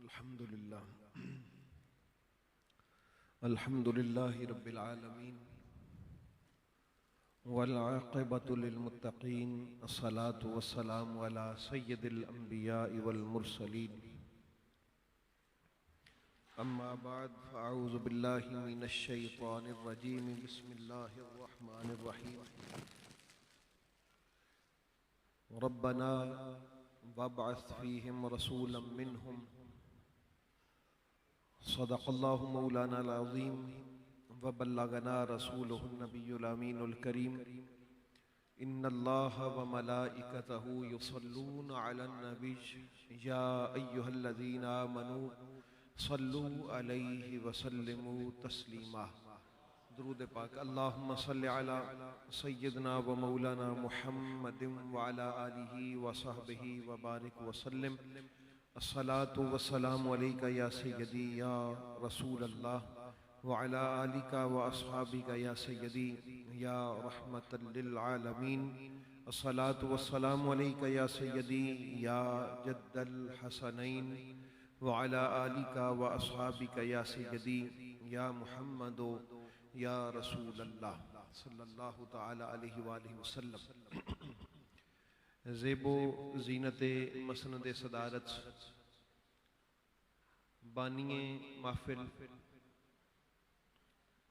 अल्हम्दुलिल्लाह अल्हम्दुलिल्लाहि रब्बिल आलमीन वल आक़िबतु लिल मुत्तक़ीन अस्सलातु वस्सलामु अला सय्यिदिल अंबियाइ वल मुरसलीन अम्मा बाद फ़अऊज़ु बिल्लाहि मिनश शैतानिर रजीम बिस्मिल्लाहिर रहमानिर रहीम रब्बना वब्अस फ़ीहिम रसूलन मिनहुम सदक़ल्लाहु मौलानाल अज़ीम व बल्लगना रसूलुहुन नबियुल अमीनुल करीम इन्नल्लाहा व मलाइकतहु युसल्लूना अलन नबी या अय्युहल्लज़ीना आमनू सल्लू अलैहि व सल्लिमू तस्लीमा। दुरूद पाक। अल्लाहुम्मा सल्लि अला सय्यिदना व मौलाना मुहम्मदिन व अला आलिहि व सहबिहि व बारिक व सल्लिम। अस्सलातु वस्सलामु अलैका या सय्यदी या रसूल अल्लाह व अला आलिका व अस्हाबिका या सय्यदी या रहमतल लिल आलमीन। अस्सलातु वस्सलामु अलैका या सय्यदी या जद्दल हसनैन व अला आलिका व अस्हाबिका या सय्यदी या मुहम्मदो या रसूल अल्लाह सल्लल्लाहु तआला अलैहि व आलिहि वसल्लम। ज़ेबो ज़ीनते मसनद सदारत बानिए महफिल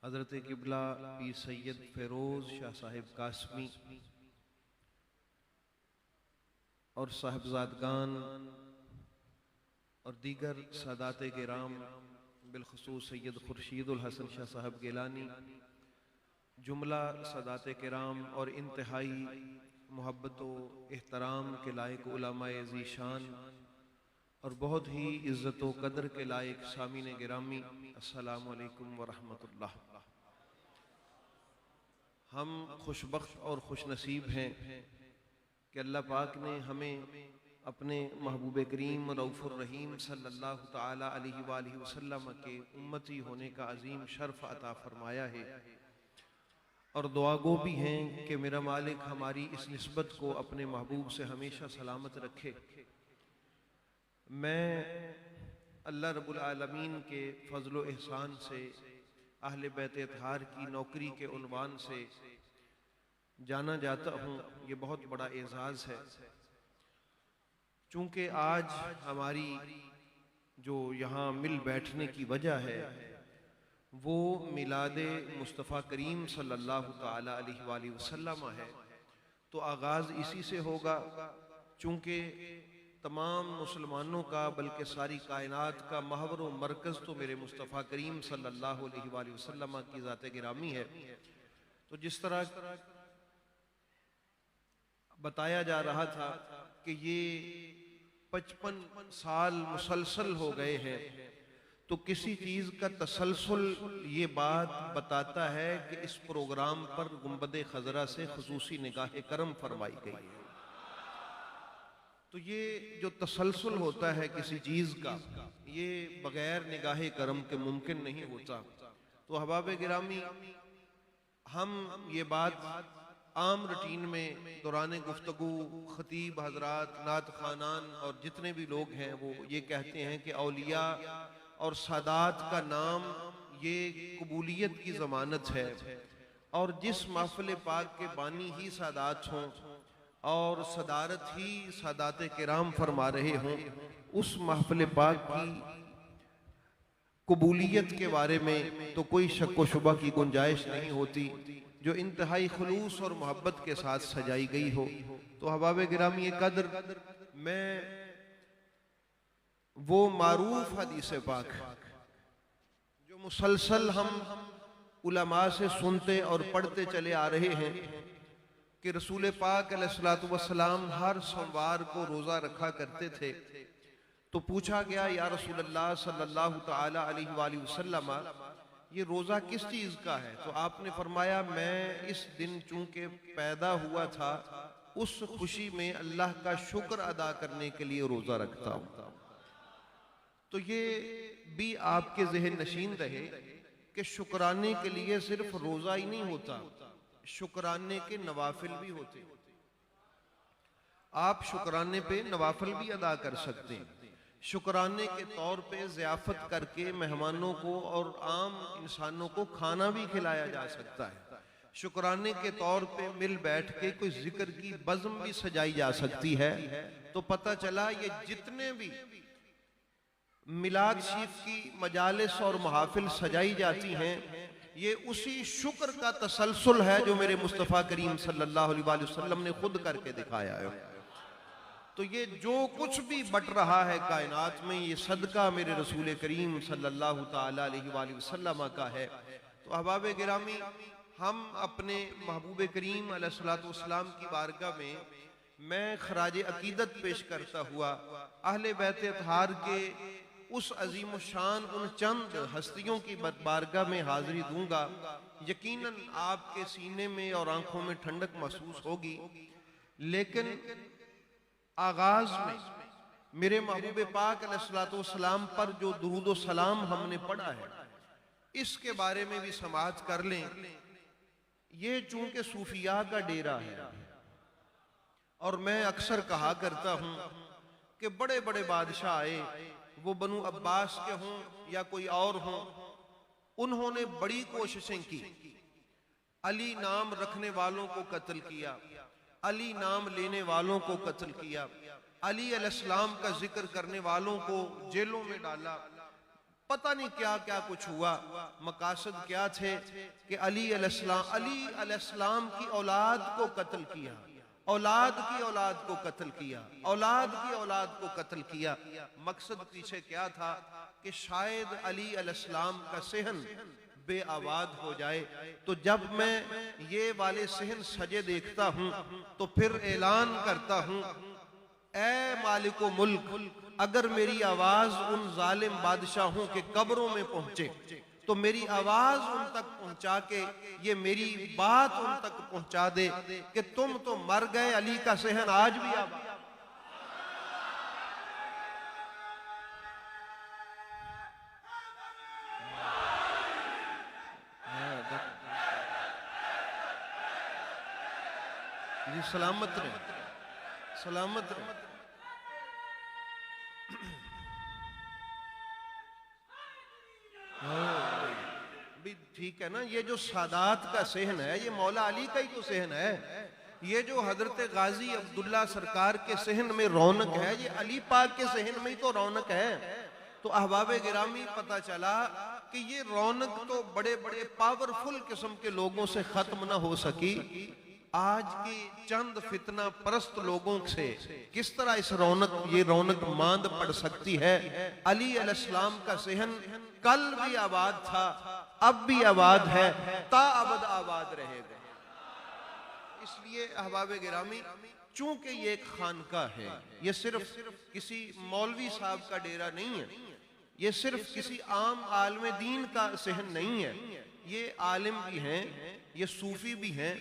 हज़रत क़िबला पीर सैयद फ़िरोज़ शाह साहिब कासमी और साहिबजादगान और दीगर सादात किराम बिलखुसूस सैयद खुर्शीदुल हसन शाह साहब गिलानी, जुमला सादात किराम और इंतहाई मोहब्बत व एहतराम के लायक उलमाए ज़ीशान और बहुत ही इज़्ज़त व कदर के लायक सामीन गिरामी, अस्सलामु अलैकुम व रहमतुल्लाह। हम खुशबख्त और खुशनसीब हैं कि अल्लाह पाक ने हमें अपने महबूब करीम रऊफ़ुर रहीम सल्लल्लाहु तआला अलैहि व आलिहि वसल्लम के उम्मती होने का अजीम शर्फ अता फरमाया है और दुआगो भी हैं कि मेरा मालिक हमारी इस निस्बत को अपने महबूब से हमेशा सलामत रखे। मैं अल्लाह रब्बुल आलमीन के फजल व एहसान से अहले बैत अतहार की नौकरी के उन्वान से जाना जाता हूँ, ये बहुत बड़ा एजाज़ है। चूँकि आज हमारी जो यहाँ मिल बैठने की वजह है वो मिलादे मुस्तफ़ा करीम सल्लल्लाहु तआला अलैहि वालैहि वसल्लम है, तो आगाज़ इसी से होगा। चूँकि तमाम मुसलमानों का बल्कि सारी कायनात का महवर व मरकज़ तो मेरे मुस्तफ़ा करीम सल्लल्लाहु अलैहि वालैहि वसल्लम की ज़ात गिरामी है, तो जिस तरह बताया जा रहा था कि ये 55 साल मुसलसल हो गए हैं, तो किसी चीज़ का तसलसल ये बात बताता है कि इस प्रोग्राम पर गुंबद खजरा से खुसूसी निगाह करम फरमाई गई है। तो ये जो तसलसल होता है किसी चीज़ का, ये बगैर निगाह करम के मुमकिन नहीं होता। तो अहबाब गिरामी, हम ये बात आम रूटीन में दौरान गुफ्तगू खतीब हजरात, नात खानान और जितने भी लोग हैं वो ये कहते हैं कि औलिया और सादात का नाम ये कबूलियत की ज़मानत है, और जिस महफ़िल पाक के बानी ही सादात हों और सदारत ही सादात किराम फरमा रहे हों, उस महफ़िल पाक की कबूलियत के बारे में तो कोई शक व शुबा की गुंजाइश नहीं होती जो इंतहाई खुलूस और मोहब्बत के साथ सजाई गई हो। तो अहबाब गिरामी कदर, मैं वो मारूफ हदीस पाक जो मुसलसल हम उलमा से सुनते और पढ़ते चले आ रहे हैं कि रसूल पाक अलैहिस्सलातु वस्सलाम हर सोमवार को रोज़ा रखा करते थे। तो पूछा गया, या रसूल अल्लाह सल्लल्लाहु तआला अलैहि वालैहि वसल्लम, ये रोज़ा किस चीज़ का है? तो आपने फरमाया, मैं इस दिन चूँकि पैदा हुआ था उस खुशी में अल्लाह का शुक्र अदा करने के लिए रोज़ा रखता हूँ। तो ये भी आपके ज़हन नशीन रहे कि शुक्राने के लिए सिर्फ रोज़ा ही नहीं होता, शुक्राने के नवाफिल भी होते। आप शुक्राने पे नवाफिल भी अदा कर सकते हैं। शुक्राने के तौर पे ज़ियाफत करके मेहमानों को और आम इंसानों को खाना भी खिलाया जा सकता है। शुक्राने के तौर पे मिल बैठ के कोई जिक्र की बज़्म भी सजाई जा सकती है। तो पता चला ये जितने भी मिलाद शरीफ की मजालिस और महफिल सजाई जाती हैं, ये उसी शुक्र का तसलसल है जो मेरे मुस्तफ़ा करीम सल्लल्लाहु अलैहि वसल्लम ने खुद करके दिखाया है। तो ये जो कुछ भी बट रहा है कायनात में, ये सदका मेरे रसूल करीम सल्लल्लाहु ताला अलैहि वसल्लम का है। तो अहबाब गिरामी, हम अपने महबूब करीम अलैहिस्सलातु वस्सलाम की बारगाह में मैं खराज अकीदत पेश करता हुआ अहले बैत अतहार के उस अजीम शान उन चंद हस्तियों की बारगाह में हाजिरी दूंगा। यकीनन आपके सीने में और आंखों में ठंडक महसूस होगी। लेकिन आगाज में मेरे महबूब पाक अलैहिस्सलातु वस्सलाम पर जो दुरूद सलाम हमने पढ़ा है, इसके बारे में भी समाअत कर लें। ये चूंकि सूफिया का डेरा है, और मैं अक्सर कहा करता हूं कि बड़े बड़े बादशाह आए, वो बनु अब्बास के हों या कोई और हों, उन्होंने बड़ी कोशिशें की। अली नाम रखने वालों को कत्ल किया, अली नाम लेने वालों को कत्ल किया, अली अलैहिस्सलाम का जिक्र करने वालों को जेलों में डाला। पता नहीं क्या क्या कुछ हुआ। मकासद क्या थे कि अली अलैहिस्सलाम की औलाद को कत्ल किया, औलाद की औलाद को कत्ल किया, औलाद की औलाद को कत्ल किया। मकसद पीछे क्या था कि शायद अली अलैहिस्सलाम का सेहन बेआबाद हो जाए। तो जब मैं ये वाले सेहन सजे देखता हूं तो फिर ऐलान करता हूं, ऐ मालिको मुल्क, अगर मेरी आवाज उन जालिम बादशाहों के कब्रों में पहुंचे तो मेरी आवाज उन तक पहुंचा के ये मेरी बात उन तक पहुंचा दे कि तुम तो मर गए, अली का सेहन आज भी आबाद। जी सलामत रहे, सलामत रहे। भी ठीक है ना, ये जो सादात का सेहन है, ये मौला अली का ही तो सेहन है। ये जो हजरत गाजी अब्दुल्ला सरकार के सेहन में रौनक है, ये अली पाक के सेहन में ही तो रौनक है। तो अहबाब गिरामी, पता चला कि ये रौनक तो बड़े बड़े पावरफुल किस्म के लोगों से खत्म ना हो सकी। आज की चंद फितना परस्त लोगों से किस तरह ये रौनक मांद पड़ सकती है। अली अलैहिस्सलाम का सेहन कल भी आबाद था, अब भी आबाद है, ताअबद आबाद रहेगा। इसलिए अहबाब गिरामी, चूंकि ये एक खानका है, ये सिर्फ किसी मौलवी साहब का डेरा नहीं है, ये सिर्फ किसी आम आलम दीन का सेहन नहीं है। ये आलिम भी हैं, ये सूफी भी हैं,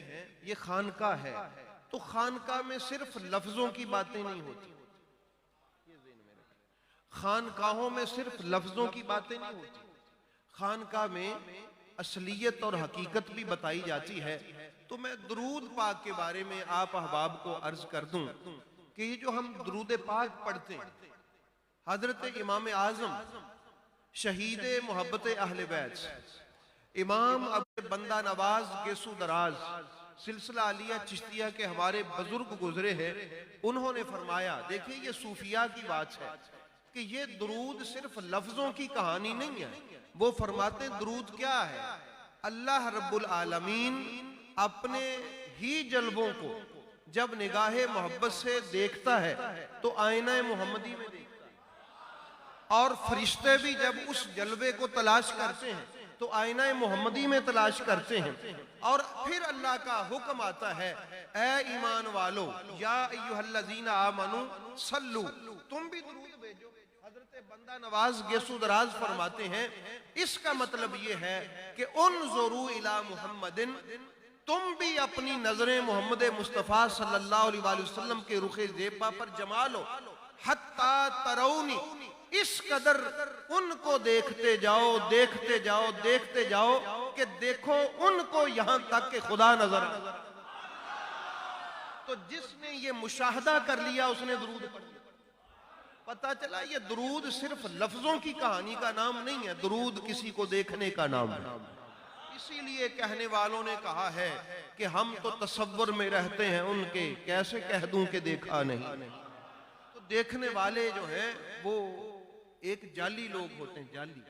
ये खानका है। तो खानका में सिर्फ लफ्जों की बातें नहीं होती, खानकाहों में सिर्फ लफ्जों की बातें नहीं होती, खानका में असलियत और हकीकत भी बताई जाती है। तो मैं दुरूद पाक के बारे में आप अहबाब को अर्ज कर दूं कि ये जो हम दुरूद पाक पढ़ते हैं, हजरत इमाम आजम शहीद मोहब्बत अहले बैत इमाम अबू बंदा नवाज गेसू दराज सिलसिला अलिया चिश्तिया के हमारे बुजुर्ग गुजरे हैं, उन्होंने फरमाया, देखिए ये सूफिया की बात है कि ये दुरूद सिर्फ लफ्जों की कहानी नहीं है। वो फरमाते दुरूद क्या है, अल्लाह रब्बुल आलमीन अपने ही जल्बों को जब निगाहे मोहब्बत से देखता है तो आईना मोहम्मदी में देखता है, और फरिश्ते भी जब उस जलवे को तलाश करते हैं तो आईना मोहम्मदी में तलाश करते हैं। और फिर अल्लाह का हुक्म आता है, ए ईमान वालो, या अय्युहल्लज़ीना आमनू सल्लू, तुम भी दुरूद भेजो। हजरत बंदा नवाज गेसू दराज फरमाते हैं, इसका मतलब ये है कि उन्ज़ुरू इला मुहम्मदिन, तुम भी अपनी नजरें मोहम्मद मुस्तफ़ा सल्लल्लाहु अलैहि वसल्लम के रुखे ज़ेबा पर जमा लो, हत्ता तरौनी, इस कदर उनको देखते जाओ, देखते जाओ, देखते जाओ कि देखो उनको यहां तक कि खुदा नजर। तो जिसने ये मुशाहदा कर लिया उसने दुरूद पढ़ लिया। पता चला ये दुरूद सिर्फ लफ्जों की कहानी का नाम नहीं है, दुरूद किसी को देखने का नाम है। इसीलिए कहने वालों ने कहा है कि हम तो तसव्वुर में रहते हैं उनके, कैसे कह दूं कि देखा नहीं। तो देखने वाले जो हैं वो एक जाली लोग होते हैं, जाली।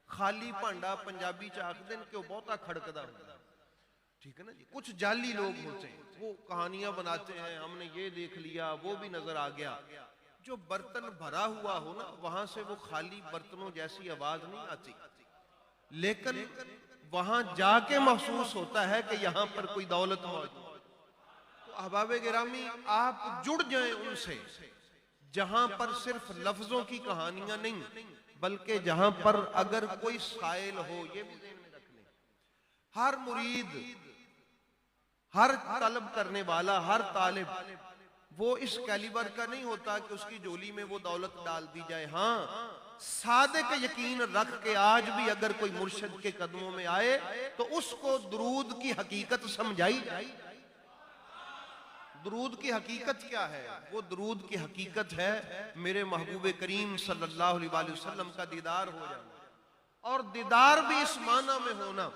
खाली भांडा पंजाबी च आखदे कि वो बहुता खड़कदा होंदा, ठीक है ना जी। कुछ जाली लोग होते हैं, वो कहानियां बनाते हैं, हमने ये देख लिया, वो भी नजर आ गया। जो बर्तन भरा हुआ हो ना, वहां से वो खाली बर्तनों जैसी आवाज नहीं आती, लेकिन वहां जाके महसूस होता है कि यहां पर कोई दौलत मौजूद। तो अहबाब गिरामी, आप जुड़ जाएं उनसे, जहां पर सिर्फ लफ्जों की कहानियां नहीं, बल्कि जहां पर अगर कोई साइल हो, ये भी ध्यान में रख लें। हर मुरीद, हर तलब करने वाला, हर तालिब, वो इस कैलिबर का नहीं होता कि उसकी झोली में वो दौलत डाल दी जाए। हाँ, सादिक यकीन रख के आज भी अगर कोई मुर्शिद के कदमों में आए तो उसको दुरूद की हकीकत समझाई जाए। दुरूद की हकीकत क्या है? वो दुरूद की हकीकत है मेरे महबूब करीम सल्लल्लाहु अलैहि वसल्लम का दीदार हो जाना, और दीदार भी इस माना में होना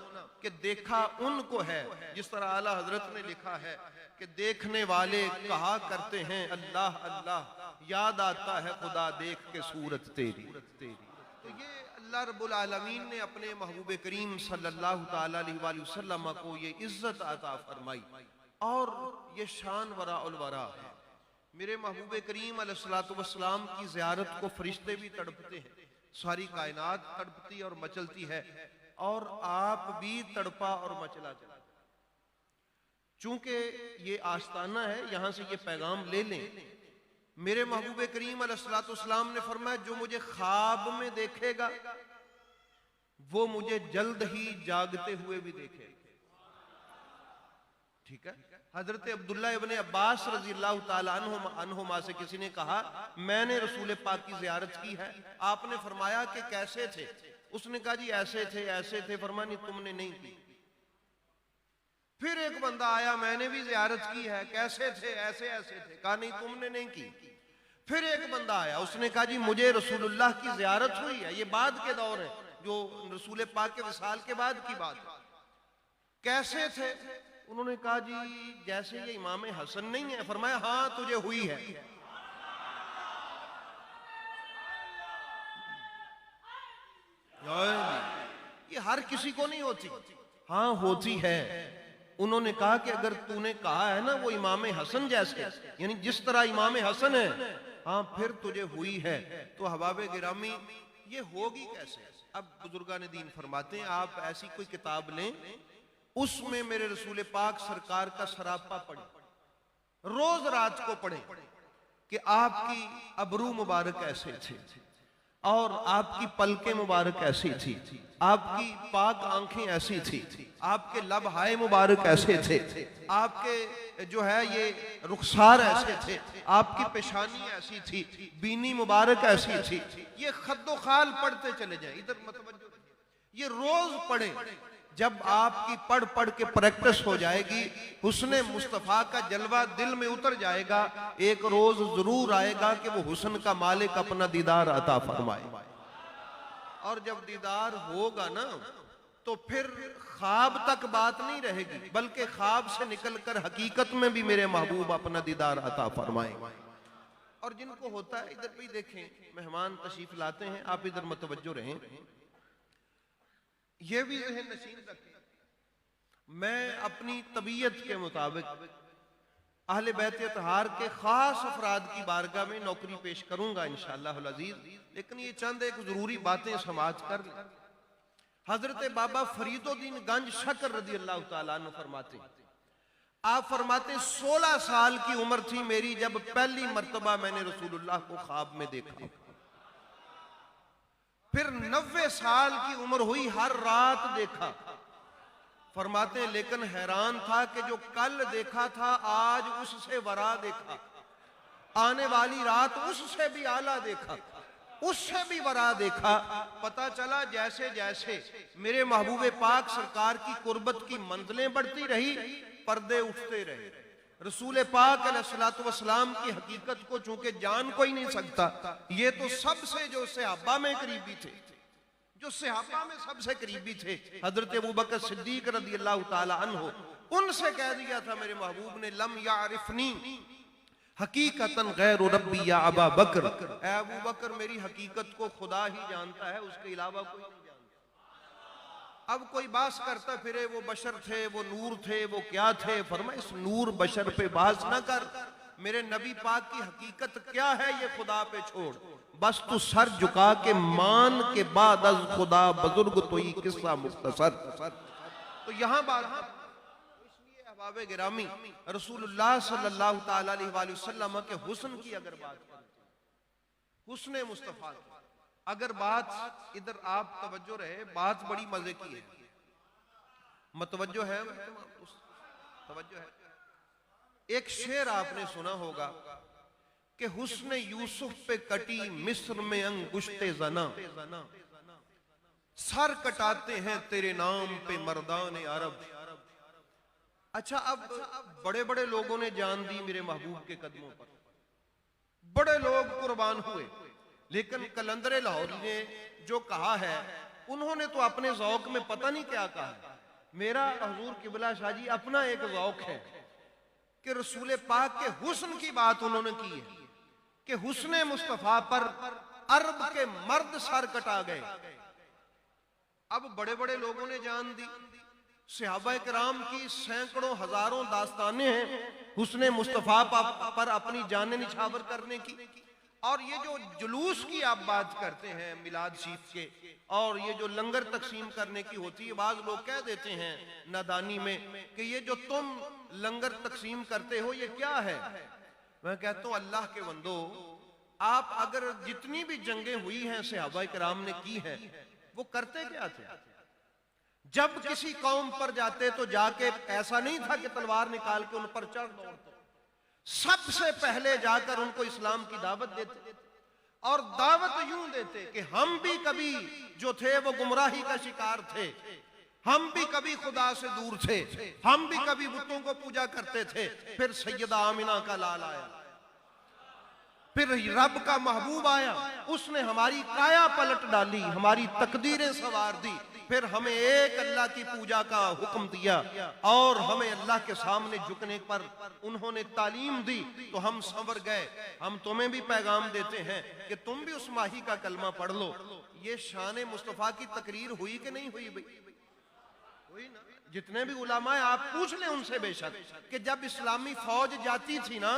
कि देखा उनको है। जिस तरह आला हजरत ने लिखा है कि देखने वाले कहा करते हैं अल्लाह अल्लाह, याद आता है खुदा देख के सूरत तेरी। तो ये अल्लाह रब्बुल आलमीन ने अपने महबूब करीम सल्लल्लाहु ताला अलैहि वसल्लम को ये इज्जत अता फरमाई, और ये शान वरा उल वरा है। मेरे महबूब करीम अलैहिस्सलातु वस्सलाम की ज़ियारत को फरिश्ते भी तड़पते हैं, सारी कायनात तड़पती और मचलती है, और आप भी तड़पा और मचला चला। चूंकि ये आस्ताना है, यहां से ये पैगाम ले लें। मेरे महबूब करीम अलैहिस्सलातु वस्सलाम ने फरमाया, जो मुझे ख्वाब में देखेगा वो मुझे जल्द ही जागते हुए भी देखेगा। ठीक है। हजरत अब्दुल्ला इब्ने अब्बास रज़ियल्लाहु ताला अन्हुमा से किसी ने कहा, मैंने रसूल पाक की ज़ियारत की है, आपने फरमाया कि कैसे थे? उसने कहा जी ऐसे थे ऐसे थे। फरमाया नहीं, तुमने नहीं की। फिर एक बंदा आया, मैंने भी ज़ियारत की है, कैसे थे? ऐसे ऐसे थे। कहा नहीं, तुमने नहीं की। फिर एक बंदा आया, उसने कहा जी मुझे रसूलुल्लाह की ज़ियारत हुई है, ये बाद के दौर है, जो रसूल पाक के विसाल के बाद की बात है। कैसे थे? उन्होंने कहा जी जैसे ये इमाम हसन नहीं है। फरमाया हाँ, तुझे हुई है। ये हर किसी को नहीं होती। हाँ, होती है। उन्होंने कहा कि अगर तूने कहा है ना वो इमाम हसन जैसे, यानी जिस तरह इमाम हसन है, हाँ फिर तुझे हुई है। तो हबाब गिरामी, ये होगी कैसे? अब बुजुर्गान दीन फरमाते हैं, आप ऐसी कोई किताब लें, उसमें मेरे रसूल पाक सरकार का सरापा पढ़े, रोज रात को पढ़े कि आपकी अबरू मुबारक ऐसे थे, और आपकी पलकें मुबारक ऐसी थी, आपकी पाक आंखें ऐसी थी, आपके लब हाय मुबारक ऐसे थे, आपके जो है ये रुखसार ऐसे थे, आपकी पेशानी ऐसी थी, बीनी मुबारक ऐसी थी। ये खद्दो खाल पढ़ते चले जाए, इधर मतवज्जो, ये रोज पढ़े। जब आपकी पढ़ पढ़ के प्रैक्टिस हो जाएगी, हुस्न मुस्तफा का जलवा दिल में उतर जाएगा, एक रोज जरूर आएगा कि वो हुस्न का मालिक अपना दीदार अता फरमाए। और जब दीदार होगा ना, तो फिर ख्वाब तक बात नहीं रहेगी, बल्कि ख्वाब से निकलकर हकीकत में भी मेरे महबूब अपना दीदार अता फरमाए। और जिनको होता है, इधर भी देखें, मेहमान तशरीफ लाते हैं, आप इधर मुतवज्जो रहें, ये भी जहन नशीन रखें। मैं अपनी तबीयत के मुताबिक अहले बैत अतहार के खास अफराद की बारगाह में नौकरी पेश करूंगा इंशाअल्लाह अज़ीज, लेकिन ये चंद एक जरूरी बातें समाज कर लें। हजरत बाबा फरीदुद्दीन गंज शकर रज़ियल्लाहु ताला अन्हु फरमाते, आप फरमाते 16 साल की उम्र थी मेरी जब पहली मर्तबा मैंने रसूलुल्लाह को ख्वाब में देखा। फिर 90 साल की उम्र हुई, हर रात देखा। फरमाते हैं लेकिन हैरान था कि जो कल देखा था आज उससे वरा देखा, आने वाली रात उससे भी आला देखा, उससे भी वरा देखा। पता चला जैसे जैसे मेरे महबूब पाक सरकार की कुर्बत की मंजिलें बढ़ती रही, पर्दे उठते रहे। रसूल पाक अलैहिस्सलातु वस्सलाम की हकीकत को चूंकि जान कोई नहीं सकता, ये तो सबसे जो सहाबा में करीबी थे, जो सहाबा में सबसे करीबी थे, हजरत अबू बकर सिद्दीक रज़ियल्लाहु ताला अन्हु, उनसे कह दिया था मेरे महबूब ने, लम यारिफनी हकीकतन गैर रब्बी या अबा बकर, ऐ अबू बकर मेरी हकीकत को खुदा ही जानता है, उसके अलावा कोई नहीं जानता। अब कोई बास करता फिरे वो बशर थे, वो नूर थे, वो क्या थे, फरमाए इस नूर बशर पे बास ना कर, मेरे नबी पाक की हकीकत क्या है ये खुदा पे छोड़, बस तू सर झुका के मान के बाद अज खुदा बुजुर्ग तो ही किस्सा मुख्तसर। तो यहाँ बात इसलिए अहबाब गिरामी रसूलुल्लाह सल्लल्लाहु ताला अलैहि वसल्लम के हुस्न की अगर बात करें, हुस्न मुस्तफा की अगर बात, इधर आप तवज्जो रहे, बात बड़ी मजे की है, मतवज्जो है, तवज्जो है। एक शेर आपने सुना होगा कि हुस्न यूसुफ पे कटी मिस्र में अंगुश्ते जना, सर कटाते हैं तेरे नाम पे मर्दान अरब। अच्छा, अब बड़े बड़े लोगों ने जान दी मेरे महबूब के कदमों पर, बड़े लोग कुर्बान हुए, लेकिन कलंदर लाहौरी ने जो कहा है उन्होंने तो अपने ज़ौक में पता नहीं क्या कहा है। मेरा हुजूर किबला शाह जी अपना एक ज़ौक है कि रसूल पाक के हुस्न की बात उन्होंने की है कि हुस्न मुस्तफा पर अरब के मर्द सर कटा गए। अब बड़े बड़े लोगों ने जान दी, सहाबा किराम की सैकड़ों हजारों दास्तानें हैं हुस्न मुस्तफा पर अपनी जाने निछावर करने की। और ये जो जुलूस की आप बात करते हैं मिलाद शरीफ के, और ये जो लंगर तकसीम करने की होती है, बाज लोग कह देते हैं नादानी में कि ये जो तुम लंगर तकसीम करते हो ये क्या है। मैं कहता हूं अल्लाह के बंदो, आप अगर जितनी भी जंगें हुई हैं सहाबा किराम ने की हैं, वो करते क्या थे? जब किसी कौम पर जाते तो जाके ऐसा नहीं था कि तलवार निकाल के उन पर चढ़ दौड़ते, सबसे पहले जाकर उनको इस्लाम की दावत देते, और दावत यूं देते कि हम भी कभी जो थे वो गुमराही का शिकार थे, हम भी कभी खुदा से दूर थे, हम भी कभी बुतों को पूजा करते थे। फिर सैयदा आमिना का लाल आया, फिर रब का महबूब आया, उसने हमारी काया पलट डाली, हमारी तकदीरें सवार दी, फिर हमें एक अल्लाह की पूजा का हुक्म दिया और हमें अल्लाह के सामने झुकने पर उन्होंने तालीम दी, तो हम संवर गए। हम तुम्हें भी पैगाम देते हैं कि तुम भी उस माही का कलमा पढ़ लो। ये शान मुस्तफा की तकरीर हुई कि नहीं हुई? हुई ना। जितने भी उलमा है आप पूछ लें उनसे बेशक कि जब इस्लामी फौज जाती थी ना,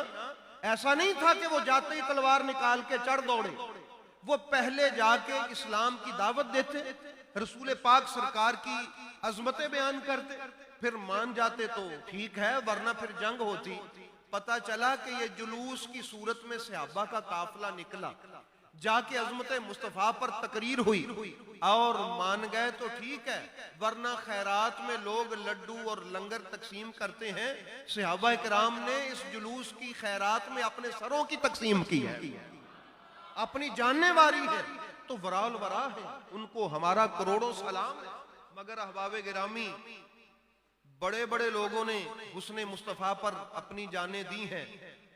ऐसा नहीं था कि वो जाते ही तलवार निकाल के चढ़ दौड़े, वो पहले जाके इस्लाम की दावत देते, रसूल पाक सरकार की अजमतें बयान करते, फिर मान जाते तो ठीक है, वरना फिर जंग होती। पता चला कि ये जुलूस की सूरत में सहाबा का काफिला निकला, जाके अजमत मुस्तफा पर तकरीर हुई और मान गए तो ठीक है, वरना खैरात में लोग लड्डू और लंगर तकसीम करते हैं। सहाबा किराम ने इस जुलूस की खैरात में अपने सरों की तकसीम की है, अपनी जानने वाली है, तो वराल वरा है, उनको हमारा करोड़ों सलाम है। मगर अहबाब गिरामी, बड़े बड़े लोगों ने हुस्न मुस्तफा पर अपनी जानें दी हैं,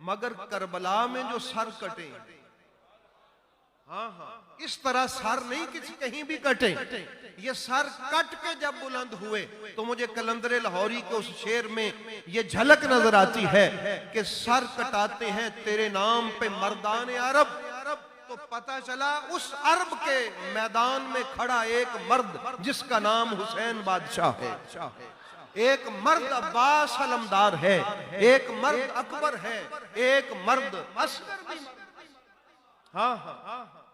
मगर करबला में जो सर कटे, हाँ, इस तरह सर नहीं किसी कहीं भी कटे, ये सर कट के जब बुलंद हुए तो मुझे कलंदर लाहौरी के उस शेर में ये झलक नजर आती है कि सर कटाते हैं तेरे नाम पे मर्दान अरब। तो पता चला उस अरब के मैदान में खड़ा एक मर्द जिसका नाम हुसैन बादशाह है, एक मर्द अब्बास अलमदार है, एक मर्द अकबर है, एक मर्द असगर भी, हाँ,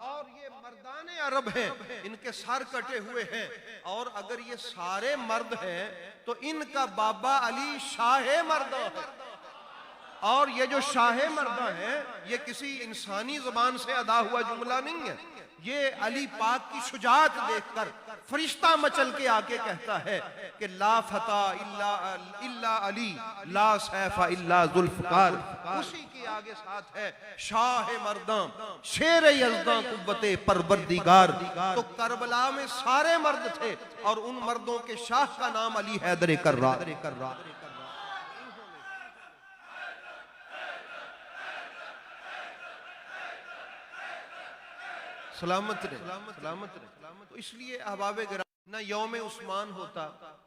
और ये मर्दाने अरब हैं, इनके सर कटे हुए हैं। और अगर ये सारे मर्द हैं तो इनका बाबा अली शाह मर्दा है, और ये जो शाह मर्दा है ये किसी इंसानी जुबान से अदा हुआ जुमला नहीं है, ये अली पाक की शुजाअत देखकर फरिश्ता मचल के आके कहता है कि ला फता इल्ला अली ला सैफा इल्ला जुल्फकार। उसी के आगे साथ है शाह मर्दां शेर यज़दां कुव्वते परवरदिगार। तो करबला में सारे मर्द थे और उन मर्दों के शाह का नाम अली हैदर कर्रार। सलामत रहे। तो इसलिए अहबाब गिराम ना यौम उस्मान होता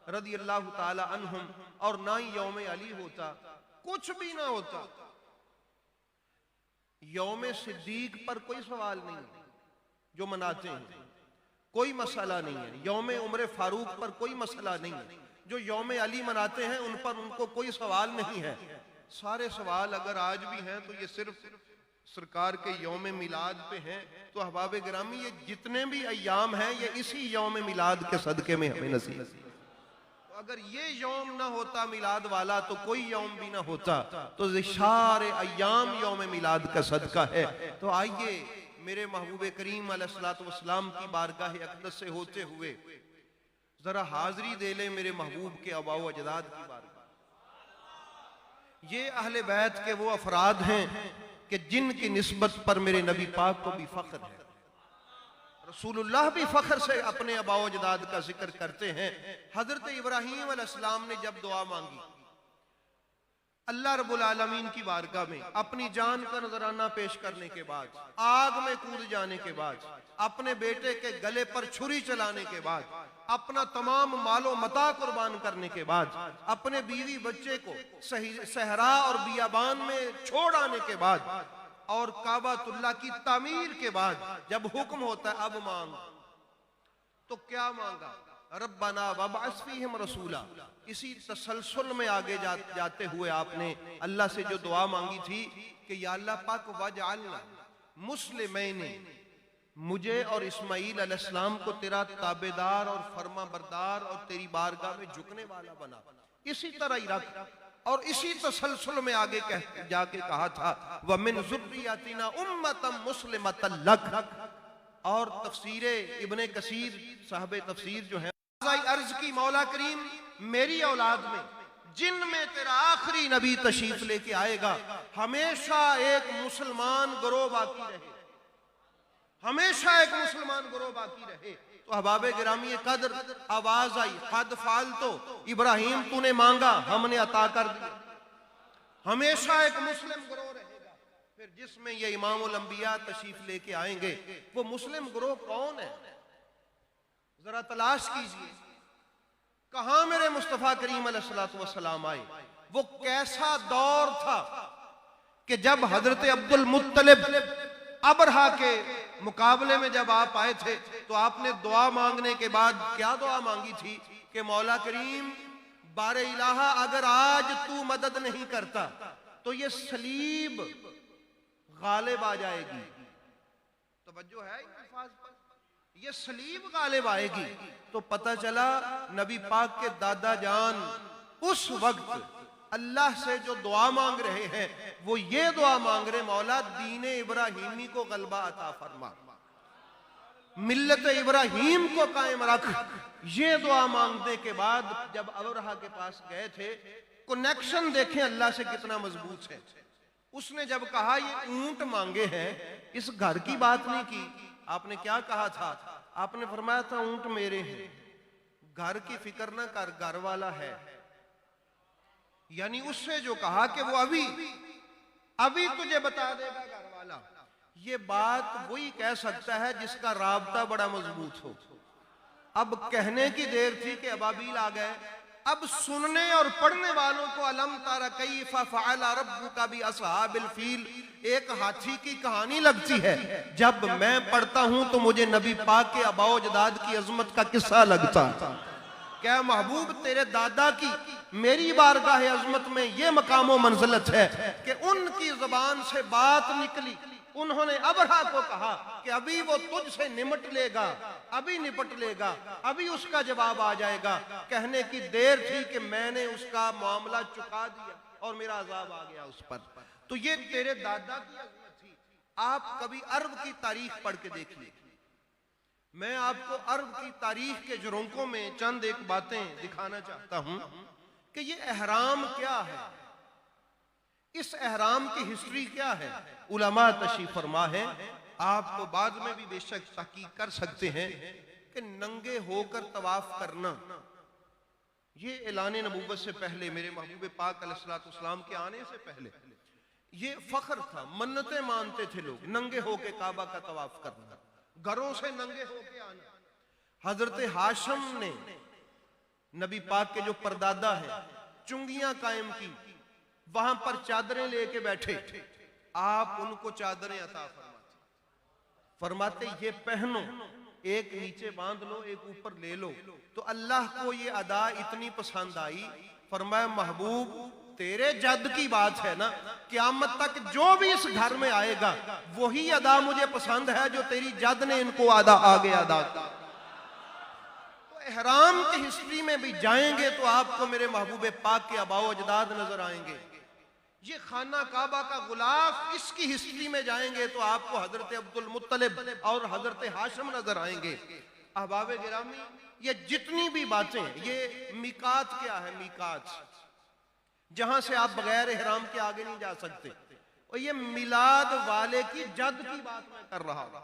रदी अल्लाह ताला अन्हुम और ना ही यौम अली होता, कुछ भी ना होता। यौम सिद्दीक पर कोई सवाल नहीं जो मनाते हैं, कोई मसला नहीं है। यौम उम्र फारूक पर कोई मसला नहीं है। जो यौम अली मनाते हैं उन पर उनको कोई सवाल नहीं है। सारे सवाल अगर आज भी हैं तो ये सिर्फ सरकार के यौम मिलाद पे हैं। तो अहबाब गिरामी ये जितने भी अय्याम हैं ये इसी यौम मिलाद के सदके में हमें नसीब। तो अगर ये यौम ना होता मिलाद वाला तो कोई यौम भी ना होता। तो सारे अय्याम यौम मिलाद का सदका है। तो आइए मेरे महबूब करीम अलैहिस्सलातु वस्सलाम की बारगाह अक़दस से होते हुए जरा हाजिरी दे ले मेरे महबूब के आबाओ अजदाद की बारगाह। ये अहले बैत के वो अफराद हैं कि जिनकी निस्बत पर मेरे नबी पाक को भी फख्र है। रसूलुल्लाह भी फख्र से अपने आबाओ अजदाद का जिक्र करते हैं। हजरत इब्राहीम अलैहिस्सलाम ने जब दुआ मांगी अल्लाह रब्बुल आलमीन की बारगाह में, अपनी जान का नजराना पेश करने के बाद, आग में कूद जाने के बाद, अपने बेटे के गले पर छुरी चलाने के बाद, अपना तमाम मालो मता कुर्बान करने के बाद, अपने बीवी बच्चे को सहरा और बियाबान में छोड़ आने के बाद और काबातुल्लाह की तामीर के बाद जब हुक्म होता है अब मांग, तो क्या मांगा? रब्बना वबअस फीहिम रसूला। इसी तसलसल में आगे जाते हुए आपने अल्लाह से जो दुआ मांगी थी कि या अल्लाह पाक वजअलना मुस्लिमैन, मुझे और इस्माईल अलैहिस्सलाम को तेरा ताबेदार और फर्मा बरदार और तेरी बारगाह में झुकने वाला बना। इसी तरह ही रख। और इसी तसलसल में आगे जाके कहा था व मिन ज़ुर्रियतिना उम्मतम मुस्लिमतन लक। और तफसीर इब्ने कसीर साहब तफसीर जो है अर्ज की मौला करीम मेरी औलाद में जिनमें तेरा आखिरी नबी तशरीफ लेके आएगा हमेशा एक मुसलमान गिरोह बाकी रहे, हमेशा एक मुसलमान गिरोह बाकी रहे। तो अहबाब गिरामी कदर आवाज आई कद फाल, तो इब्राहिम तूने मांगा हमने अता कर दिया। हमेशा एक मुस्लिम गिरोह रहेगा। फिर जिसमें ये इमामुल अंबिया तशरीफ लेके आएंगे वो मुस्लिम गिरोह कौन है? जरा तलाश कीजिए। कहां मेरे मुस्तफा करीम अलैहिस्सलातु वस्सलाम आए? वो कैसा दौर था कि जब हजरत अब्दुल मुत्तलिब अबरहा के मुकाबले में जब आप आए थे तो आपने दुआ मांगने के बाद क्या दुआ मांगी थी कि मौला करीम बारे इलाहा अगर आज तू मदद नहीं करता तो ये सलीब गालिब आ जाएगी। तवज्जो है इन अल्फाज पर? ये सलीब गालिब आएगी। तो पता चला नबी पाक के दादा जान उस वक्त अल्लाह से जो दुआ मांग रहे हैं वो ये दुआ मांग रहे मौला दीन इब्राहिमी को गलबा अता फरमा, मिल्लत इब्राहिम को कायम रख। ये दुआ मांगने के बाद जब अबरहा के पास गए थे, कनेक्शन देखें अल्लाह से कितना मजबूत है। उसने जब कहा ये ऊंट मांगे हैं, इस घर की बात नहीं की। आपने क्या कहा था? आपने फरमाया था ऊंट मेरे हैं, घर की फिक्र ना कर, घर वाला है। यानी उससे जो कहा कि वो अभी तुझे बता देगा घर वाला। ये बात वही कह सकता है जिसका राबता बड़ा मजबूत हो। अब कहने की देर थी कि अबाबील आ गए। अब सुनने और पढ़ने वालों को अलम तारा कैफ़ फ़अल रब्बुका बि अस्हाबिल फील एक हाथी की कहानी लगती है। जब मैं पढ़ता हूं तो मुझे नबी पाक के आबाओ अजदाद की अजमत का किस्सा लगता। क्या महबूब तेरे दादा की मेरी बारगाह अजमत में ये मकाम व मंजिलत है कि उनकी जुबान से बात निकली। उन्होंने अबरहा को कहा कि अभी वो तुझसे निपट लेगा, अभी निपट लेगा, अभी उसका जवाब आ जाएगा। कहने की देर थी कि मैंने उसका मामला चुका दिया और मेरा अजाब आ गया उस पर। तो ये तेरे दादा की अजमत थी। आप कभी अरब की तारीख पढ़ के देखिए। मैं आपको अरब की तारीख के झरोकों में चंद एक बातें दिखाना चाहता हूं कि ये एहराम क्या है, इस एहराम की हिस्ट्री क्या है। उलमा तशरीफ फरमा है, आपको बाद में भी बेशक तहकीक कर सकते हैं कि नंगे होकर तवाफ करना ये ऐलान नबूवत से पहले, मेरे महबूब पाक अलैहिस्सलातु वस्सलाम के आने से पहले ये फख्र था। मन्नतें मानते थे लोग नंगे होकर काबा का तवाफ करना, घरों से नंगे होके आना। हजरत हाशिम ने नबी पाक के जो परदादा है चुंगियां कायम की, वहां पर चादरें लेके बैठे, आप उनको चादरें अता फरमाते ये पहनो, एक नीचे बांध लो एक ऊपर ले लो। तो अल्लाह को ये अदा इतनी पसंद आई, फरमाया महबूब तेरे जद की बात है ना, क़यामत तक जो भी इस घर में आएगा वही अदा मुझे पसंद है जो तेरी जद ने इनको आगे अदा किया। तो एहराम की हिस्ट्री में भी जाएंगे तो आपको मेरे महबूब पाक के आबाओ अजदाद नजर आएंगे। ये खाना काबा का गुलाफ, इसकी हिस्ट्री में जाएंगे तो आपको हजरत अब्दुल मुत्तलिब और हजरत हाशिम नजर आएंगे। अहबाब गिरामी, ये जितनी भी बातें, ये मीकात क्या है, मीकात जहां से आप बगैर एहराम के आगे नहीं जा सकते, और ये मिलाद वाले की जद की बात मैं कर रहा हूं।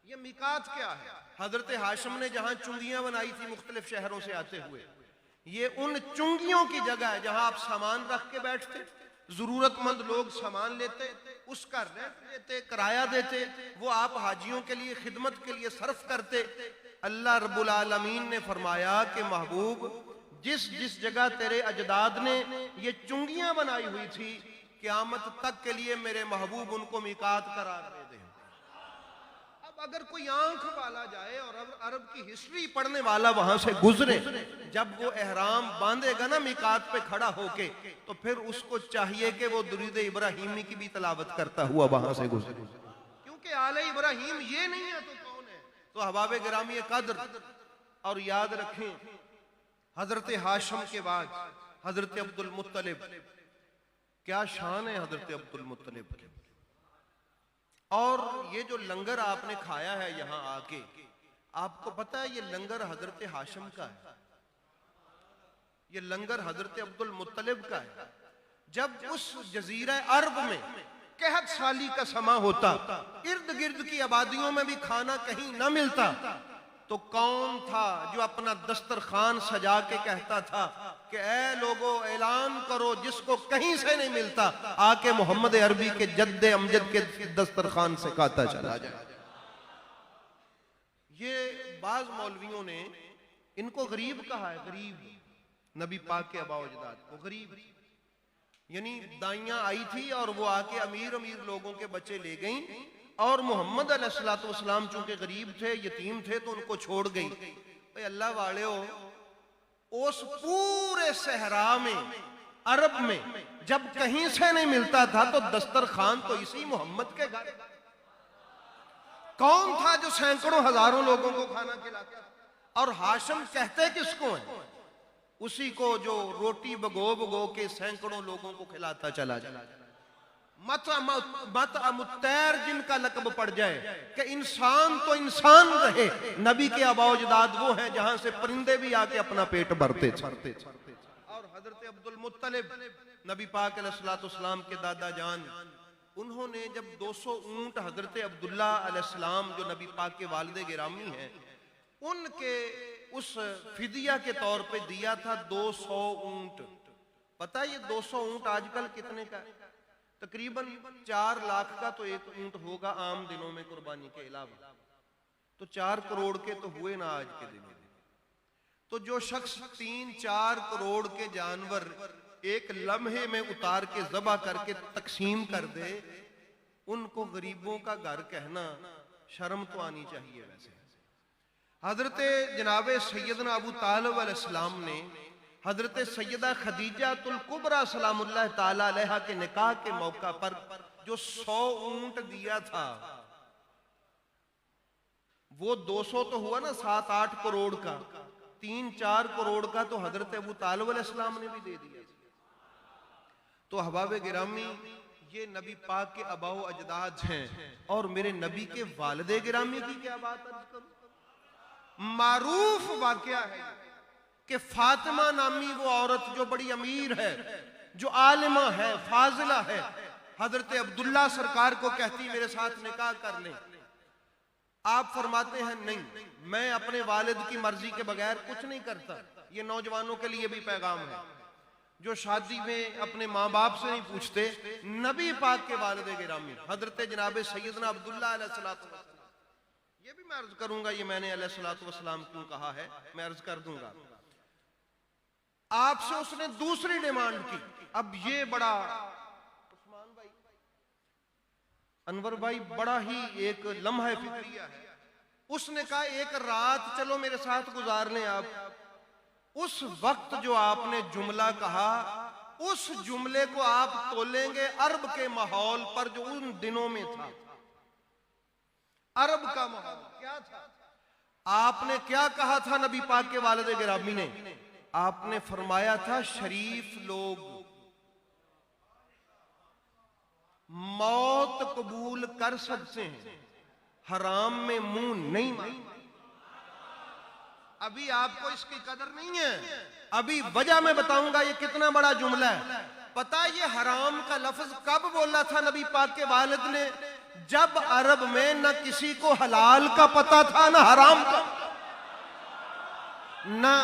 ये मीकात क्या है? हजरत हाशिम ने जहां चुंगियां बनाई थी मुख्तलिफ शहरों से आते हुए, ये उन चुंगियों की जगह है जहां आप सामान रख के बैठते, जरूरतमंद लोग सामान लेते, उसका रेंट लेते, किराया देते, वो आप हाजियों के लिए खिदमत के लिए सर्फ करते। अल्लाह रब्बुल आलमीन ने फरमाया कि महबूब जिस जिस जगह तेरे अजदाद ने ये चुंगियां बनाई हुई थी, क़यामत तक के लिए मेरे महबूब उनको मीकात करार दे दे। अब अगर कोई आंख वाला जाए और अरब की हिस्ट्री पढ़ने वाला वहां से गुजरे, जब वो एहराम बांधेगा ना मीकात पे खड़ा होके, तो फिर उसको चाहिए कि वो दुरूद इब्राहिमी की भी तलावत करता हुआ वहां से गुजरे, क्योंकि आले इब्राहिम ये नहीं है तो कौन है। तो अहबाब गिरामी कद्र, और याद रखें हजरत हाशिम के बाद हजरत अब्दुल मुत्तलिब, क्या शान है हजरत अब्दुल मुत्तलिब की। और ये जो लंगर आपने खाया है यहां आके, आपको पता है ये लंगर हजरत हाशिम का है, ये लंगर हजरत अब्दुल मुत्तलिब का है। जब उस जजीरा अरब में कहत साली का समा होता, इर्द गिर्द की आबादियों में भी खाना कहीं ना मिलता, तो कौन था जो अपना दस्तरखान सजा के कहता था कि ऐ लोगों ऐलान करो जिसको कहीं से नहीं मिलता आके मोहम्मद अरबी के जद्दे अमजद के दस्तरखान से खाता चला जाए। ये बाज मौलवियों ने इनको गरीब कहा है, गरीब नबी पाक के आबा अजदाद को गरीब, यानी दाइयां आई थी और वो आके अमीर अमीर लोगों के बच्चे ले गई, और मोहम्मद अलैहिस्सलाम चूंकि गरीब थे, यतीम थे, तो उनको छोड़ गई। भाई अल्लाह वाले हो, उस पूरे सहरा में अरब में जब कहीं से नहीं मिलता था तो दस्तरखान तो इसी मोहम्मद के घर। कौन था जो सैकड़ों हजारों लोगों को खाना खिलाता? और हाशिम कहते किसको है? उसी को जो रोटी भगो भगो के सैकड़ों लोगों को खिलाता चला जाए। मतअमुत्तैर जिनका लक़ब पड़ जाए कि इंसान तो इंसान रहे, नबी के आबाओजदाद वो हैं जहां से परिंदे भी आके अपना पेट भरते थे। और हजरत अब्दुल मुत्तलिब नबी पाक अलैहिस्सलाम के दादा जान, उन्होंने जब 200 ऊंट हजरत अब्दुल्ला अलैहिस्सलाम जो नबी पाक के वालिद गिरामी हैं, उनके उस फिदिया के तौर पे दिया था 200 ऊंट। पता है ये 200 ऊंट आजकल कितने का? तकरीबन 4 लाख का तो एक ऊंट होगा आम दिनों में कुर्बानी के अलावा, तो 4 करोड़ के तो हुए ना आज के दिनों में। तो जो शख्स 3-4 करोड़ के जानवर एक लम्हे में उतार के ज़बह करके तकसीम कर दे, उनको गरीबों का घर कहना शर्म तो आनी चाहिए। वैसे हजरत जनाबे सैयदना अबू तालिब अलैहिस्सलाम ने हजरत सैयदा खदीजातुल कुबरा सलामुल्लाह ताला अलैहा के निकाह के मौका पर जो 100 ऊंट दिया था, वो 200 तो हुआ ना 7-8 करोड़ का, 3-4 करोड़ का तो हजरत अबू तालिब अलैहिस्सलाम ने भी दे दिया। तो अहबाब गिरामी, ये नबी पाक के अबाओ अजदाद हैं, और मेरे नबी के वालिदे गिरामी की क्या बात अर्ज करूं। मारूफ वाकया है कि फातिमा नामी वो औरत जो बड़ी अमीर है, जो आलिमा है, फाजिला है, हजरत अब्दुल्ला सरकार को कहती मेरे साथ निकाह कर ले। आप फरमाते हैं नहीं, मैं अपने वालिद की मर्जी के बगैर कुछ नहीं करता। ये नौजवानों के लिए भी पैगाम है जो शादी में अपने माँ बाप से नहीं पूछते। नबी पाक के वालिद गिरामी हजरत जनाब सैयदना अब्दुल्ला अलैहिस्सलाम ये भी मैं अर्ज करूंगा, ये मैंने अलैहिस्सलातु वस्सलाम क्यों कहा है, मैं अर्ज कर दूंगा। आपसे उसने दूसरी डिमांड की। अब ये बड़ा उस्मान भाई, अनवर भाई, बड़ा ही एक लम्हा फिक्रिया है। उसने कहा एक रात चलो मेरे साथ गुजार लें आप। उस वक्त जो आपने जुमला कहा, उस जुमले को आप तोलेंगे अरब के माहौल पर जो उन दिनों में था। अरब का माहौल क्या था? आपने क्या कहा था नबी पाक के वालिद गिरामी ने? आपने फरमाया था शरीफ लोग मौत कबूल कर सकते हैं, हराम में मुंह नहीं मारेंगे। अभी आपको इसकी कदर नहीं है। अभी वजह मैं बताऊंगा ये कितना बड़ा जुमला है। पता है ये हराम का लफ्ज कब बोला था नबी पाक के वालिद ने? जब अरब में न किसी को हलाल का पता था न हराम का। ना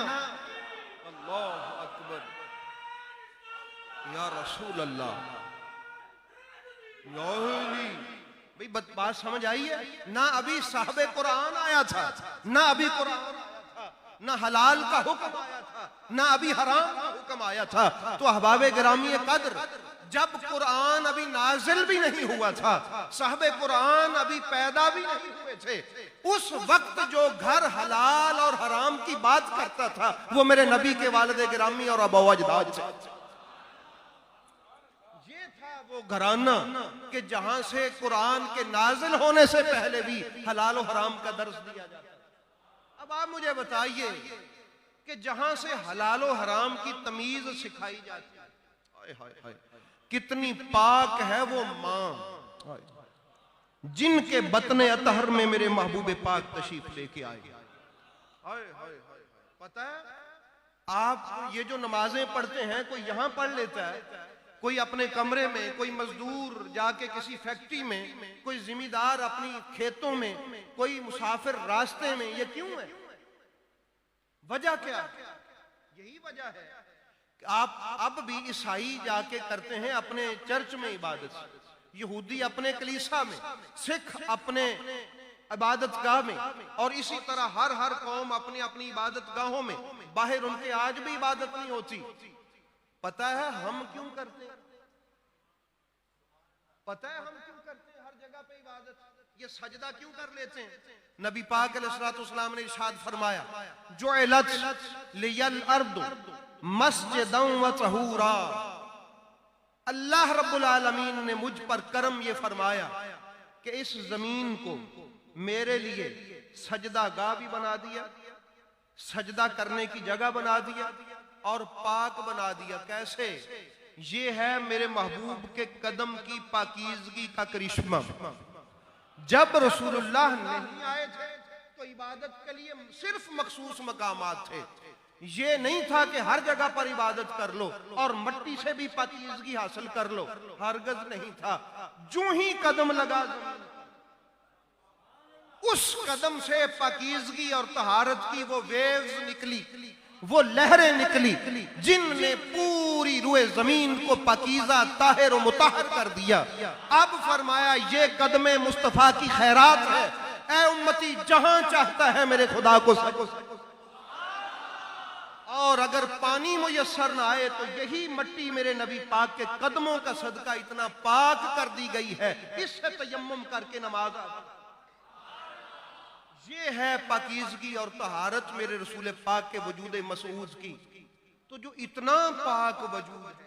अल्लाह अकबर या रसूल अल्लाह। भाई बात समझ आई है ना? अभी साहबे कुरान आया था, ना अभी कुरान आया था, ना हलाल का हुक्म आया था, ना अभी हराम का हुक्म आया था। तो अहबाबे गिरामी कद्र, जब कुरान अभी नाजिल भी नहीं हुआ था, साहबे कुरान अभी पैदा भी नहीं हुए थे, उस वक्त जो घर हलाल और हराम की बात करता था वो मेरे नबी के वालिद गिरामी और अबा अजदाद थे। ये था वो घराना कि जहां से कुरान के नाजिल होने से पहले भी हलाल और हराम का दर्स दिया जाता। अब आप मुझे बताइए कि जहां से हलाल और हराम की तमीज सिखाई जाती है, हाय हाय हाय, कितनी पाक है वो मां जिनके बतने अतहर में मेरे महबूब पाक तशरीफ लेके आए। हाय हाय हाय, पता है आप ये जो नमाजें पढ़ते हैं, कोई यहां पढ़ लेता है, कोई अपने कमरे में, कोई मजदूर जाके किसी फैक्ट्री में, कोई जिम्मेदार अपनी खेतों में, कोई मुसाफिर रास्ते में। ये क्यों है? वजह क्या? यही वजह है कि आप अब भी ईसाई जाके करते हैं अपने चर्च में इबादत, यहूदी अपने कलीसा में, सिख अपने इबादत गाह में, और इसी तरह हर कौम अपनी अपनी इबादत गाहों में। बाहर उनके आज भी इबादत नहीं होती। पता है हम क्यों करते हैं? पता है हम क्यों करते हैं हर जगह पे इबादत? ये सजदा क्यों कर लेते हैं? नबी पाक अलैहिस्सलाम ने इरशाद फरमाया, जुइलत लियल अर्दु मस्जिदन व तहूरा। अल्लाह रब्बुल आलमीन ने मुझ पर करम ये फरमाया कि इस जमीन को मेरे लिए सजदा गाह भी बना दिया, सजदा करने की जगह बना दिया और पाक बना दिया। कैसे? ये है मेरे महबूब के कदम की पाकीज़गी का करिश्मा। जब रसूलुल्लाह नहीं आए थे तो इबादत के लिए सिर्फ मखसूस मकामात थे। ये नहीं था कि हर जगह पर इबादत कर लो और मट्टी से भी पाकीज़गी हासिल कर लो, हरगज नहीं था। जो ही कदम लगा उस कदम से पाकीज़गी और तहारत की वो वेव्स निकली, वो लहरें निकली जिनने पूरी रुए जमीन को पाकीज़ा, ताहिर और मुताहर कर दिया। अब फरमाया ये कदमे मुस्तफा की खैरात है, ऐ उम्मती जहां चाहता है मेरे खुदा को और अगर पानी मुयस्सर ना आए तो यही मट्टी मेरे नबी पाक के कदमों का सदका इतना पाक कर दी गई है, इससे तयम्मुम करके नमाज आ। ये है पाकीज़गी और तहारत मेरे रसूल पाक के वजूद मसूद की। तो जो इतना पाक वजूद है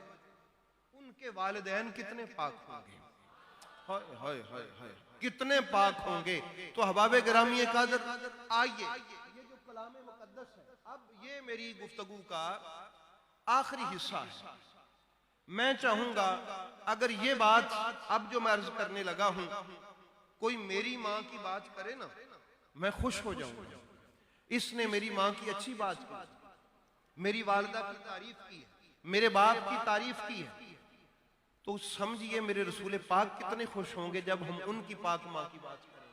उनके वालिदैन कितने पाक होंगे? हाय हाय हाय हाय, कितने पाक होंगे। तो अहबाब गिरामी कदर, आइए ये जो कलाम मुकद्दस है, अब ये मेरी गुफ्तगू का आखिरी हिस्सा है। मैं चाहूंगा अगर ये बात अब जो मैं अर्ज करने लगा हूं कोई मेरी माँ की बात करे ना, मैं खुश हो जाऊंगा। इसने मेरी माँ की अच्छी बात की, मेरी वालिदा की तारीफ की है, मेरे बाप की तारीफ की है, तो समझिए मेरे रसूल पाक कितने खुश होंगे जब हम उनकी पाक माँ की बात करेंगे,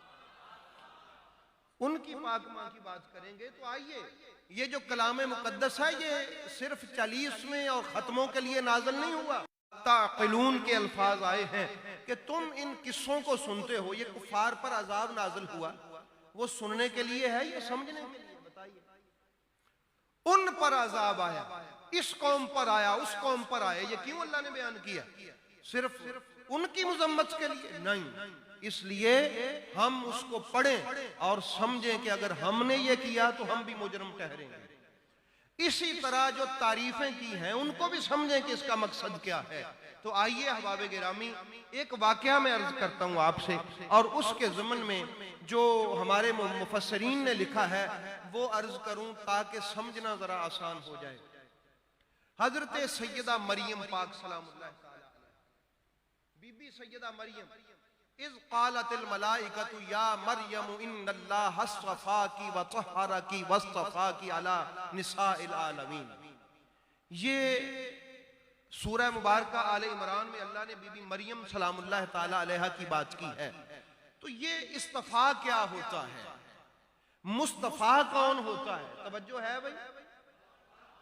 उनकी पाक माँ की बात करेंगे। तो आइए ये जो कलाम मुकद्दस है ये सिर्फ 40वें और खत्मों के लिए नाज़िल नहीं हुआ। ताक़िलून के अल्फाज आए हैं कि तुम इन किस्सों को सुनते हो। ये कुफार पर अजाब नाज़िल हुआ, वो सुनने के लिए है या समझने के लिए? बताइए। उन पर अजाब आया, इस कौम पर आया, उस कौम पर आया, ये क्यों अल्लाह ने बयान किया? सिर्फ उनकी मुजम्मत के लिए नहीं, इसलिए हम उसको पढ़ें और समझें कि अगर हमने ये किया तो हम भी मुजरम ठहरेंगे। इसी तरह जो तारीफें की हैं उनको भी समझें कि इसका मकसद क्या है। तो आइए अहबाब गिरामी, एक वाकया मैं अर्ज करता हूँ आपसे, और उसके ज़मन में जो हमारे मुफस्सरीन ने लिखा है वो अर्ज करूँ ताकि समझना जरा आसान हो जाए। हजरत सैयदा मरियम पाक सलामुल्लाह तआला अलैहा, बीबी सैयदा मरियम, इज़ क़ालतिल मलाइकतु या मरियम इन्नल्लाह अस्फ़ाकी व तहहरकी वस्तफ़ाकी अला निसाइल आलमीन। ये सूरह मुबारक आले इमरान में अल्लाह ने बीबी मरियम सलामुल्लाह तआला अलैहा की बात की है। तो ये इस्तफा क्या होता है, मुस्तफा कौन होता है? तवज्जो है भाई?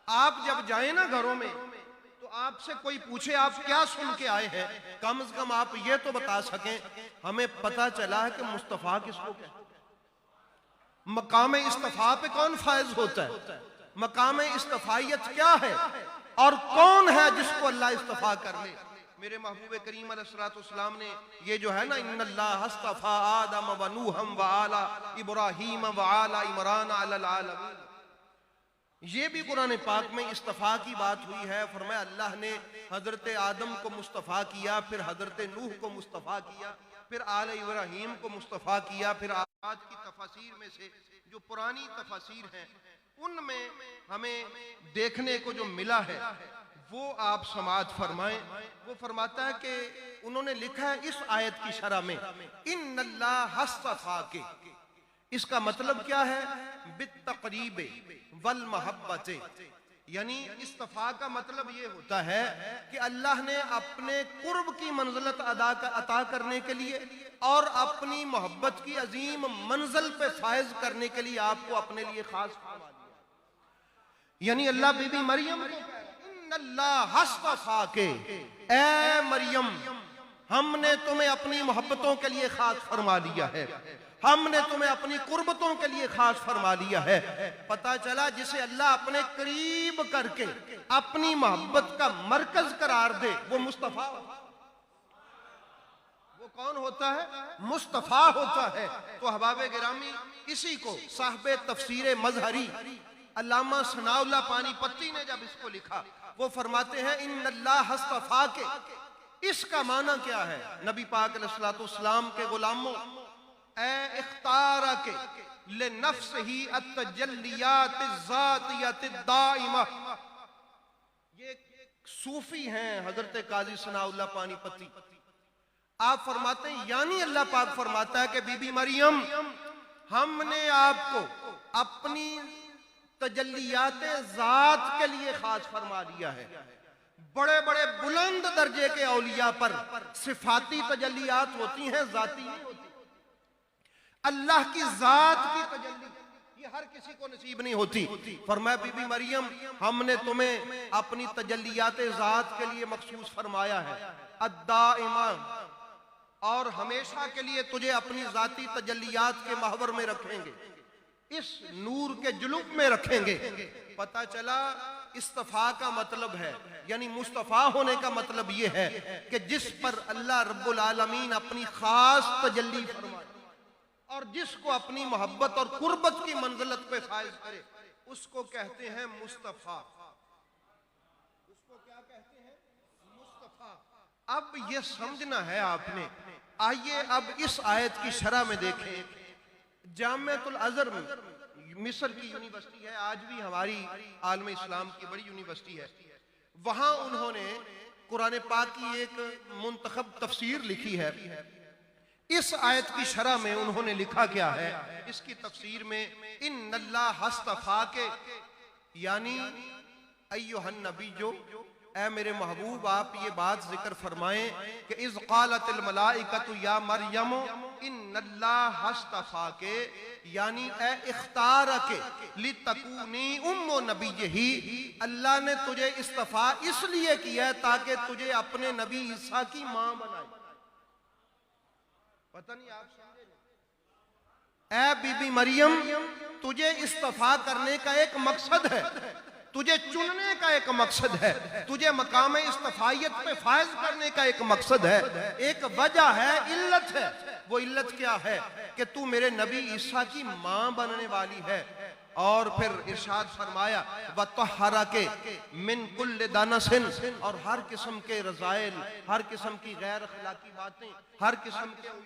आप जब जाए ना घरों में तो आपसे कोई पूछे आप क्या सुन के आए हैं, कम से कम आप ये तो बता सकें हमें पता चला है कि मुस्तफा किसको कहते हैं, मकाम इस्तफा पे कौन फायज होता है, मकाम इस्तफाइयत क्या है और कौन है जिसको अल्लाह इस्तफा कर ले। मेरे महबूब करीम अलैहिस्सलाम ने ये जो है ना, इन्नल्लाह अस्तफा आदम व नूहम व आला इब्राहीम व आला इमरान अलल आलमीन, ये भी कुरान पाक में इस्तफा की बात हुई है। फरमाया अल्लाह ने हजरत आदम को मुस्तफ़ा किया, फिर हजरत नूह को मुस्तफ़ा किया, फिर आले इब्राहीम को मुस्तफ़ा किया। फिर आज की तफसीर में से जो पुरानी तफसीर हैं उनमें हमें देखने को जो मिला है वो आप समाअत फरमाएं। वो फरमाता है कि उन्होंने लिखा है इस आयत की शरह में, इन्नल्लाह हस्तफा के, इसका मतलब क्या है? बित्तक़रीब वल महब्बत, यानी इस्तफा का मतलब ये होता है कि अल्लाह ने अपने कुर्ब की मंजिलत अता करने के लिए और अपनी मोहब्बत की अजीम मंजिल पे फायज करने के लिए आपको अपने लिए खास फरमा दिया। यानी अल्लाह बीबी मरियम को इन्नल्लाह हस्तफा के, ए मरियम हमने तुम्हें अपनी मोहब्बतों के लिए खास फरमा लिया है, हमने तुम्हें अपनी कुर्बतों के लिए खास फरमा लिया है। पता चला जिसे अल्लाह अपने करीब करके अपनी मोहब्बत का मरकज करार दे वो मुस्तफा, वो कौन होता है? मुस्तफा होता है। तो अहबाब गिरामी, इसी को साहबे तफसीर मजहरी अल्लामा सनाउल्लाह पानीपत्ती ने जब इसको लिखा वो फरमाते हैं इन्नल्लाह हस्तफा के, इसका माना क्या है? नबी पाक अलैहिस्सलातु वस्सलाम के गुलामों, ए इख्तारा के ले नफ्स ही अतजल्लियात ज़ातियत दाइमा। ये सूफी हैं हजरत काजी सनाउल्लाह पानीपत्ती। आप फरमाते हैं यानी अल्लाह पाक फरमाता है कि बीबी मरियम हमने आपको अपनी तजल्लियात ज़ात के लिए खास फरमा लिया है। बड़े बड़े बुलंद दर्जे के औलिया पर सिफाती तजल्लियात होती हैं, जाती नहीं होती। अल्लाह की जात की तजल्ली ये हर किसी को नसीब नहीं होती। फरमाया बीबी मरियम हमने तुम्हें अपनी तजल्लियात जात के लिए मखसूस फरमाया है, अद्दाइमा, और हमेशा के लिए तुझे अपनी जाती तजल्लियात के महवर में रखेंगे, इस नूर के जुलूफ में रखेंगे। पता चला इस्तफा का मतलब है, यानी मुस्तफा होने का मतलब यह है कि जिस पर अल्लाह रब्बुल आलमीन अपनी खास तजल्ली फरमाए और जिसको अपनी मोहब्बत और कुर्बत की मंजिलत पे फायज करे उसको कहते हैं मुस्तफा। उसको क्या कहते हैं? मुस्तफा। अब ये समझना है आपने। आइए अब इस आयत की शरह में देखें। जामिअतुल अज़हर में, मिस्र की यूनिवर्सिटी है, आज भी हमारी आलम इस्लाम की बड़ी यूनिवर्सिटी है, वहां उन्होंने कुरान पाक की एक मुंतखब तफसीर लिखी है। इस आयत की शरह में उन्होंने लिखा क्या है? इसकी तफसीर में इन्नल्लाह हस्तफा के, यानी अय्युहन नबी, जो ऐ मेरे महबूब आप ये बात जिक्र फरमाएं कि इज़ क़ालतिल मलाइकतु या मरियम इन्नल्लाह हस्तफा के, यानी ए इख्तार के लितकूनी उम्मु नबीही, अल्लाह ने तुझे इस्तफा इसलिए किया है ताकि तुझे अपने नबी ईसा की मां बनाए। पता नहीं आप समझे? ऐ बीबी मरियम, तुझे इस्तिफा करने का एक मकसद है, तुझे चुनने का एक मकसद है, तुझे मकाम इस्तिफाइयत पे फायज करने का एक मकसद है, एक वजह है, इल्लत है। वो इल्लत क्या है कि तू मेरे नबी ईसा की मां बनने वाली है। और फिर इरशाद फरमाया वतहरा के मिन कुल्ल दानसिन, और हर किस्म के रज़ाइल, हर किस्म की गैर अखलाकी बातें, हर किस्म के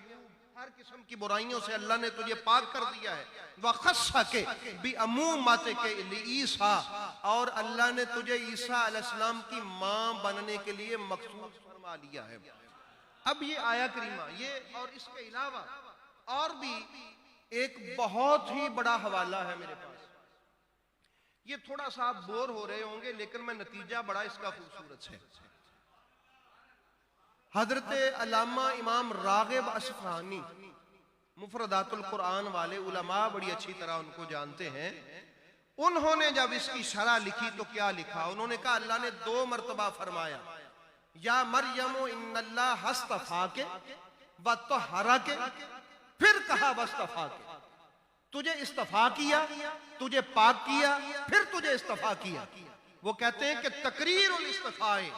हर किस्म की बुराइयों से अल्लाह ने तुझे पाक कर दिया है। वखस्सा के भी अमूमत के ईसा, और अल्लाह ने तुझे ईसा अलैहिस्सलाम की मां बनने के लिए मखसूस फरमा लिया है। अब ये आया करीमा, ये और इसके अलावा और भी एक बहुत ही बड़ा हवाला है मेरे पास। ये थोड़ा सा आप बोर हो रहे होंगे, लेकिन मैं नतीजा बड़ा इसका खूबसूरत है। हजरत अल्लामा इमाम रागिब अस्फहानी, मुफरदातुल कुरान वाले उलमा बड़ी अच्छी तरह उनको जानते हैं। उन्होंने जब इसकी शरह लिखी तो क्या लिखा? उन्होंने कहा अल्लाह ने 2 मरतबा फरमाया या मरियम इन्नल्लाह हस्तफा के व तहरा के, फिर कहा वस्तफा के, तुझे इस्तफा किया, तुझे पाक किया, फिर तुझे इस्तफा किया। वो कहते हैं कि तकरीरुल इस्तफाए,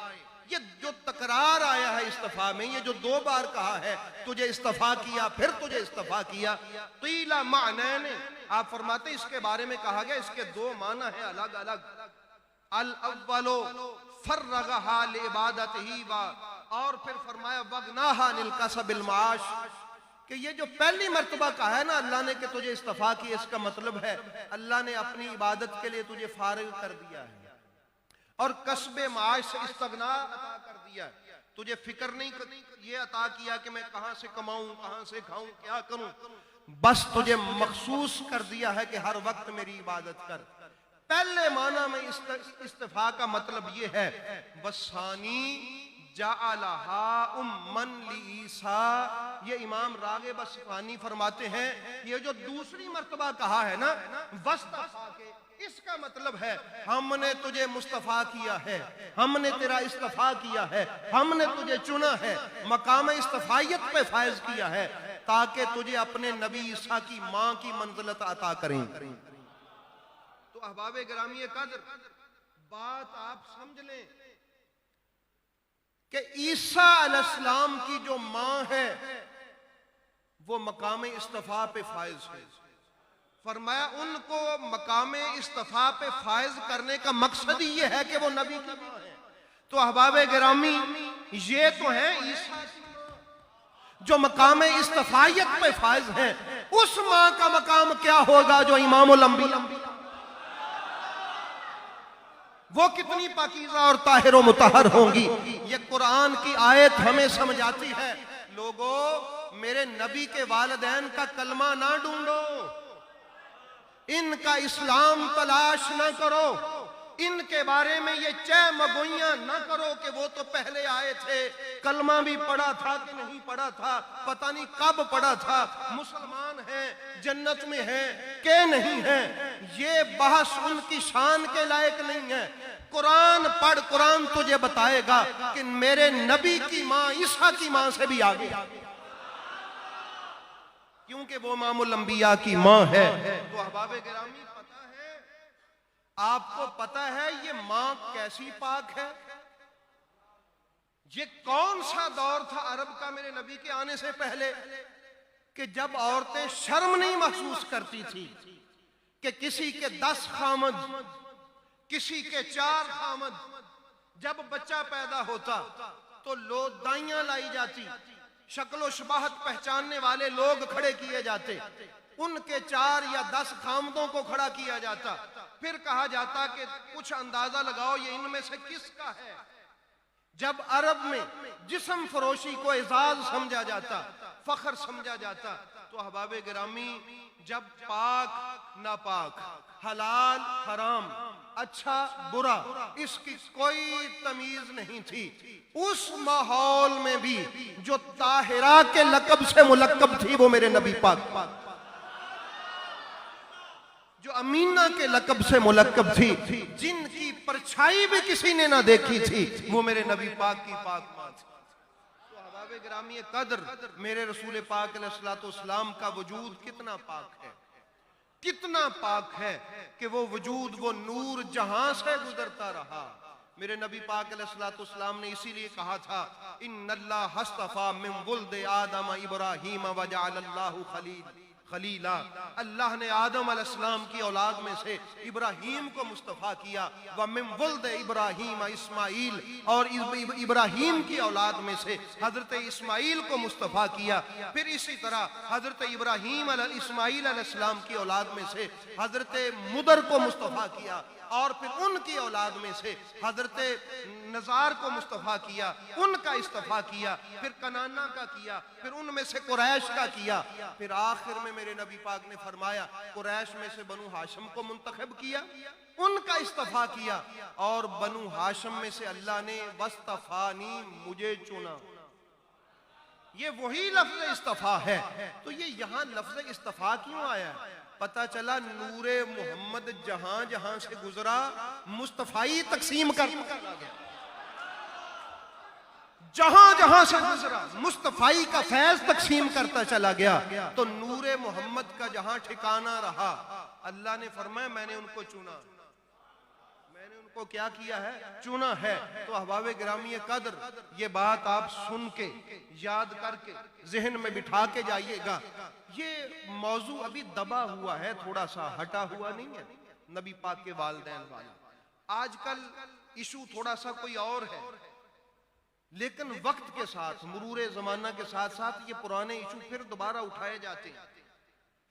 ये जो तकरार आया है इस्तफा में, ये जो 2 बार कहा है तुझे इस्तफा किया, फिर तुझे इस्तफा किया, क़ीला मानैन, आप फरमाते इसके बारे में कहा गया इसके 2 माना है अलग अलग। अल अव्वलो फर्रगहा लिइबादतिही व, और फिर फरमाया वगनाहा अनिल कसबिल माश, कि ये जो पहली मर्तबा कहा है ना अल्लाह ने कि तुझे इस्तफा किया, इसका मतलब है अल्लाह ने अपनी इबादत के लिए तुझे फारिग कर दिया है और कसबे माश से इस्तगना अता कर दिया, तुझे फिक्र नहीं ये अता किया कि मैं कहां से कमाऊं, कहां से खाऊं, क्या करूं, बस तुझे मखसूस कर दिया है कि हर वक्त मेरी इबादत कर। पहले माना में इस्तिफा का मतलब ये है बसानी जाअलहा उम्मन लीसा, ये इमाम रागिब अस्फहानी फरमाते हैं ये जो दूसरी मर्तबा कहा है ना वस्तफा के, इसका मतलब है हमने तुझे मुस्तफा किया है, हमने तेरा इस्तफा किया है, हमने तुझे चुना है, मकाम इस्तफाइयत पे फायज किया है ताकि तुझे अपने नबी ईसा की मां की मंजिलत अता करें। तो अहबाब गिरामी कद्र, बात आप समझ लें कि ईसा अलैहिस्सलाम की जो मां है वो मकाम इस्तफा पे फायज है। फरमाया उनको मकाम इस्तफा पे फायज करने का मकसद ही ये है कि वो नबी की मां है। तो अहबाब गिरामी, ये तो है ईसा जो मकाम इस्तफाइयत पे फायज है, उस मां का मकाम क्या होगा जो इमामुल अंबिया, वो कितनी पाकीज़ा और ताहिर व मुतहर होंगी। ये कुरान की आयत हमें समझाती है लोगों मेरे नबी के वालिदैन का कलमा ना ढूंढो, इनका इस्लाम तलाश ना करो, इनके बारे में ये चह मगोइयां ना करो कि वो तो पहले आए थे, कलमा भी पढ़ा था कि नहीं पढ़ा था, पता नहीं कब पढ़ा था, मुसलमान हैं, जन्नत में हैं के नहीं हैं, ये बहस उनकी शान के लायक नहीं है। कुरान पढ़, कुरान तुझे बताएगा कि मेरे नबी की मां ईसा की मां से भी आगे, क्योंकि वो इमामुल अंबिया की मां है। तो अहबाब गिरामी, आपको पता है ये मां कैसी पाक है? ये कौन सा दौर था अरब का मेरे नबी के आने से पहले कि जब औरतें शर्म नहीं महसूस करती थी कि किसी के 10 खामद, किसी के 4 खामद, जब बच्चा पैदा होता तो लोदाइयां लाई जाती, शक्लो शबाहत पहचानने वाले लोग खड़े किए जाते, उनके 4 या 10 खामदों को खड़ा किया जाता, फिर कहा जाता कि कुछ अंदाजा लगाओ ये इनमें से किसका है। जब अरब में जिस्म फरोशी को एजाज समझा जाता, फख्र समझा जाता, तो अहबाब गिरामी जब पाक नापाक, हलाल हराम, अच्छा बुरा, इसकी कोई तमीज नहीं थी, उस माहौल में भी जो ताहिरा के लकब से मुलक्कब थी वो मेरे नबी पाक, जो अमीना के लकब से मुलक्कब थी, जिनकी परछाई भी किसी ने ना देखी थी, वो मेरे नबी पाक की पाक मां थी। तो अहबाब अहबाब गिरामी कद्र, मेरे रसूल पाक अलैहिस्सलाम का वजूद कितना पाक है, कितना पाक है कि वो वजूद, वो नूर जहां से गुजरता रहा। मेरे नबी पाक अलैहिस्सलाम ने इसीलिए कहा था, इन्नल्लाह हस्तफा मिन वुल्द आदम इब्राहीम व जअलल्लाहु खलीला, अल्लाह ने आदम अलैहिस्सलाम की औलाद में से इब्राहीम को मुस्तफ़ा किया, व मिन वुल्द इब्राहीम इस्माइल, और इब्राहीम की औलाद में से हजरत इस्माइल को मुस्तफ़ा किया। फिर इसी तरह हजरत इब्राहीम इस्माइल अलैहिस्सलाम की औलाद में से हजरत मुदर को मुस्तफ़ा किया, और फिर उनकी औलाद में से हजरत नजार को मुस्तफ़ा किया, उनका इस्तफा किया, फिर कनाना का किया, फिर उनमें से कुरैश का किया, फिर आखिर में मेरे नबी पाक ने फरमाया कुरैश में से बनु हाशिम को मुंतखब किया, उनका इस्तफा किया, और बनु हाशिम में से अल्लाह ने वस्तफानी, मुझे चुना। ये वही लफ्ज़ इस्तफा है। तो ये यहाँ लफ्ज़ इस्तफा क्यों आया है? पता चला नूरे मोहम्मद जहां जहां से गुजरा मुस्तफाई तकसीम कर गया, जहां जहां से गुजरा मुस्तफाई का फैज तकसीम करता चला गया। तो नूरे मोहम्मद का जहां ठिकाना रहा, अल्लाह ने फरमाया मैंने उनको चुना, मैंने उनको क्या किया है, चुना है। तो अहबाब गिरामी कद्र, ये बात आप सुन के याद करके जहन में बिठा के जाइएगा। ये मौजू अभी दबा हुआ है, थोड़ा सा हटा हुआ नहीं है नबी पाक के वालिदैन वाला। आजकल इशू थोड़ा सा कोई और है, लेकिन वक्त के साथ, मुरूरे जमाना के साथ साथ ये पुराने इशू फिर दोबारा उठाए जाते हैं।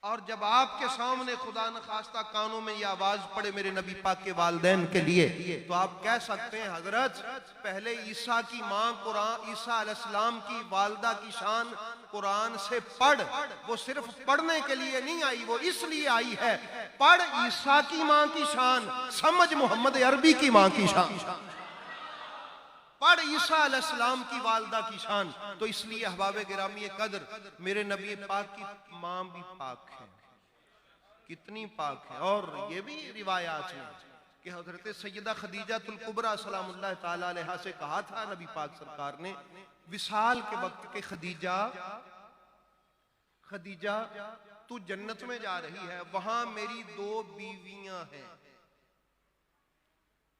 और जब आपके सामने खुदा न खास्ता कानों में ये आवाज पड़े मेरे नबी पाक के वालिदैन के लिए, तो आप कह सकते हैं हजरत पहले ईसा की माँ कुरान, ईसा अलैहिस्सलाम की वालदा की शान कुरान से पढ़, वो सिर्फ पढ़ने के लिए नहीं आई, वो इसलिए आई है, पढ़ ईसा की माँ की शान, समझ मोहम्मद अरबी की माँ की शान, पढ़ ईसा अलैहिस्सलाम की वालदा की शान। तो इसलिए अहबाब गिरामी कद्र, मेरे नबी पाक की माँ भी पाक है, कितनी पाक है। और ये भी रिवायात है कि हजरत सैयदा खदीजातुल कुबरा सलामुल्लाह ताला अलैहा से कहा था नबी पाक सरकार ने विसाल के वक्त के, खदीजा खदीजा तू जन्नत में जा रही है, वहां मेरी दो बीवियां हैं,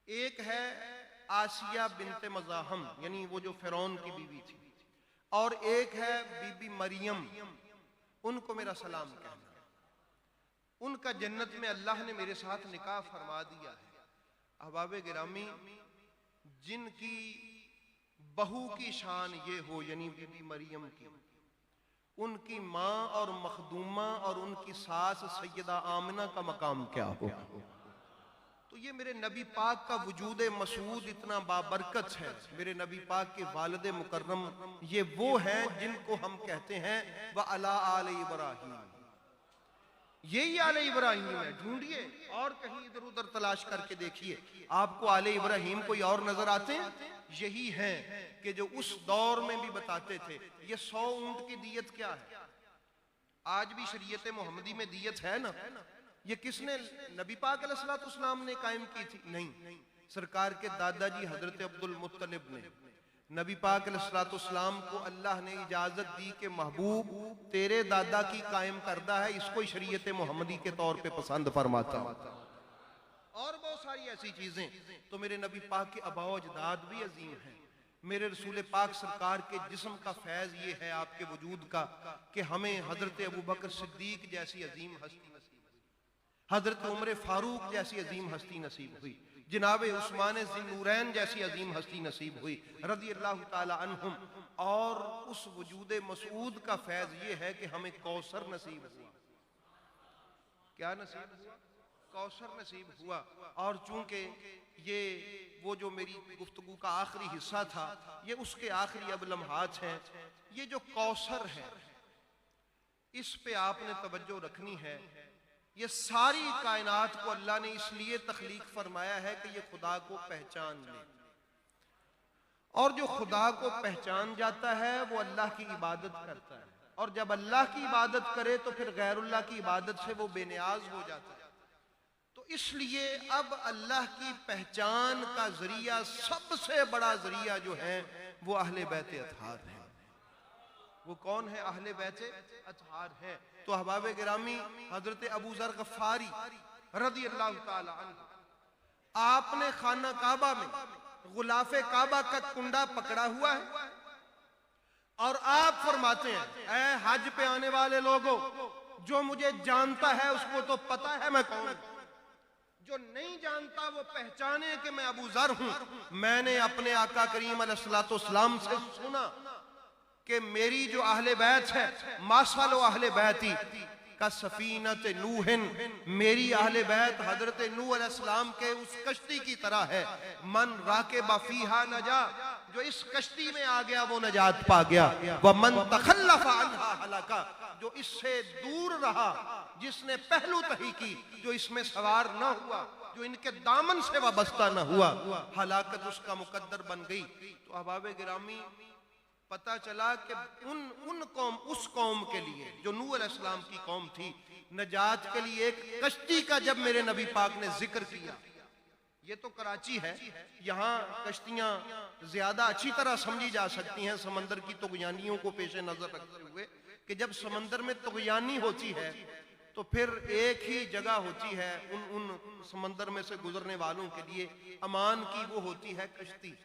एक है आसिया बिनते मज़ाहम, यानी वो जो फिरौन की बीवी थी, और एक है बीबी मरियम, उनको मेरा सलाम कहना, उनका जन्नत में अल्लाह ने मेरे साथ निकाह फरमा दिया है। अहबाब गिरामी, जिनकी बहू की शान ये हो, यानी बीबी मरियम की, उनकी माँ और मखदूमा और उनकी सास सैयदा आमिना का मकाम क्या हो। तो ये मेरे नबी पाक का वजूद मसूद इतना बाबरकत है। मेरे नबी पाक के वालिद मुकर्रम ये वो हैं जिनको हम कहते हैं व अला आले इब्राहीम, यही आले इब्राहीम है। ढूंढिए और कहीं इधर उधर तलाश करके देखिए, आपको आले इब्राहीम कोई और नजर आते हैं? यही हैं कि जो उस दौर में भी बताते थे ये 100 ऊंट की दियत क्या है। आज भी शरीयत मोहम्मदी में दियत है ना, ये किसने, नबी पाक अलैहिस्सलाम ने कायम की थी? नहीं, सरकार के दादाजी हजरत अब्दुल मुत्तलिब ने। नबी पाक अलैहिस्सलाम को अल्लाह ने इजाजत दी कि महबूब तेरे दादा की कायम करदा है, इसको शरीयत मोहम्मदी के तौर पे पसंद फरमाता, और बहुत सारी ऐसी चीजें। तो मेरे नबी पाक के आबा अजदाद भी अजीम हैं। मेरे रसूल पाक सरकार के जिस्म का फैज ये है आपके वजूद का कि हमें हजरत अबू बकर सिद्दीक जैसी अजीम हस्ती, हजरत उमर फारूक जैसी अजीम हस्ती नसीब हुई, जनाब उस्मान ज़िन्नूरैन जैसी अजीम हस्ती नसीब हुई रज़ी अल्लाह ताला अन्हुम। और उस वजूद मसूद का फैज ये है कि हमें कौसर नसीब हुआ। क्या नसीब हुआ? कौसर नसीब हुआ। और चूंकि ये वो जो मेरी गुफ्तगू का आखिरी हिस्सा था, ये उसके आखिरी अब लम्हात हैं। ये जो कौसर है इस पे आपने तवज्जो रखनी है। ये सारी कायनात को अल्लाह ने इसलिए तख्लीक फरमाया है कि ये खुदा को पहचान ले, और जो खुदा को पहचान जाता है वो अल्लाह की इबादत करता है, और जब अल्लाह की इबादत करे तो फिर गैरुल्लाह की इबादत से वो बेनियाज हो जाता है। तो इसलिए अब अल्लाह की पहचान का जरिया, सबसे बड़ा जरिया जो है वो अहले बैत अतहार है। वो कौन है? अहले बैते अतहार है। तो अहबाब गिरामी, हजरत अबू ज़र गफ्फारी रज़ी अल्लाह ताला अन्हु, आपने खाना काबा में गुलाफे काबा का कुंडा पकड़ा हुआ है और आप फरमाते हैं, ऐ हज पे आने वाले लोगों, जो मुझे जानता है उसको तो पता है मैं कौन हूं, जो नहीं जानता वो पहचाने कि मैं अबू ज़र हूं। मैंने अपने आका करीम अलैहिस्सलाम से सुना कि मेरी जो अहले बैत है, मासालो अहले बैती का सफीनत नूहन, मेरी अहले बैत हजरत नूह अलैहिस्सलाम के उस कश्ती की तरह है। मन राकिबा फीहा नजा, जो इस कश्ती में आ गया वो नजात पा गया। व मन तखल्लफा अन्हा हलाका, जो इससे दूर रहा, जिसने पहलू तही की, जो इसमें सवार ना हुआ, जो इनके दामन से वाबस्ता ना हुआ, हलाकत उसका मुकद्दर बन गई। तो अहबाब गिरामी, पता चला कि उस कौम के लिए जो नूह अलैहिस्सलाम की कौम थी, नजात के लिए एक कश्ती का जब मेरे नबी पाक ने जिक्र किया। ये तो कराची है, यहाँ कश्तियां ज्यादा अच्छी तरह समझी जा सकती हैं समंदर की तुगयानियों को पेश नजर रखते हुए, कि जब समंदर में तुगयानी होती है तो फिर एक ही जगह होती है उन समंदर में से गुजरने वालों के लिए अमान की, वो होती है कश्ती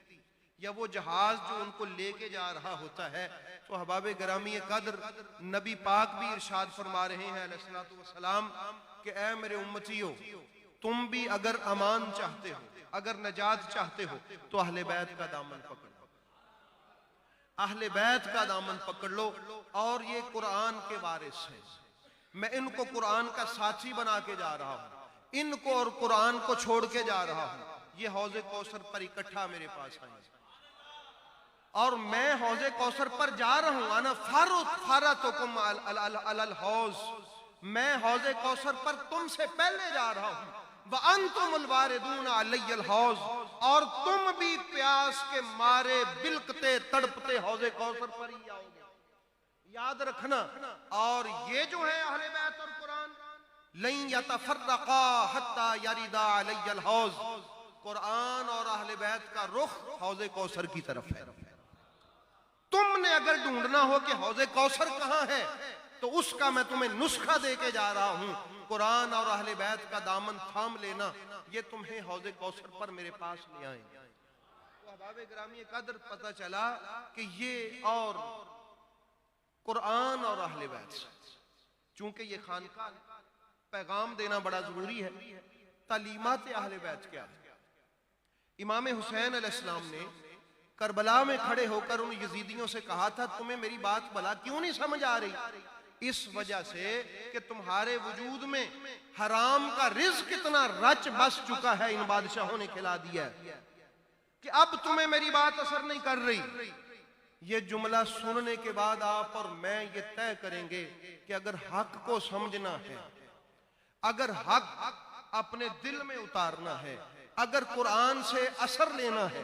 या वो जहाज जो उनको लेके जा रहा होता है। तो अहबाब गिरामी कदर, नबी पाक भी इरशाद फरमा रहे हैं अलैहिस्सलातु वस्सलाम कि ऐ मेरे उम्मतियों, तुम भी अगर अमान चाहते हो, अगर नजात चाहते हो, तो अहले बैत का दामन पकड़ लो, अहले बैत का दामन पकड़ लो। और ये कुरान के वारिस है, मैं इनको कुरान का साथी बना के जा रहा हूं, इनको और कुरान को छोड़ के जा रहा हूं। ये हौज़े कौसर पर इकट्ठा मेरे पास आए और मैं हौज़े कौसर पर जा रहा हूं। आना फारतुकुम अलल हौज़, मैं हौज़े कौसर पर तुमसे पहले जा रहा हूं। व अंतुमुल वारिदून अलैयल हौज़, और तुम भी प्यास के मारे बिलकते तड़पते हौज़े कौसर पर ही आओगे, याद रखना। और ये जो है अहले बैत और कुरान, लन यतफर्रका हत्ता यरिदा अलैयल हौज़, कुरान और अहले बैत का रुख हौज़े कौसर की तरफ है। तुमने अगर ढूंढना हो कि हौज़े कौसर कहां है, तो उसका मैं तुम्हें नुस्खा दे के जा रहा हूं। कुरान और अहले बैत का दामन थाम लेना, ये तुम्हें हौज़े कौसर पर मेरे पास ले आएंगे। तो अहबाब गिरामी कदर, पता चला कि ये और कुरान और अहले बैत, चूंकि ये खानका पैगाम देना बड़ा जरूरी है। तालीमात अहले बैत क्या है? इमाम हुसैन अलैहिस्सलाम ने करबला में खड़े होकर उन यजीदियों से कहा था, तुम्हें मेरी बात भला क्यों नहीं समझ आ रही? इस वजह से कि तुम्हारे वजूद में हराम का रिज़्क इतना रच बस चुका है, इन बादशाहों ने खिला दिया है कि अब तुम्हें मेरी बात असर नहीं कर रही। ये जुमला सुनने के बाद आप और मैं ये तय करेंगे कि अगर हक को समझना है, अगर हक अपने दिल में उतारना है, अगर कुरान से असर लेना है,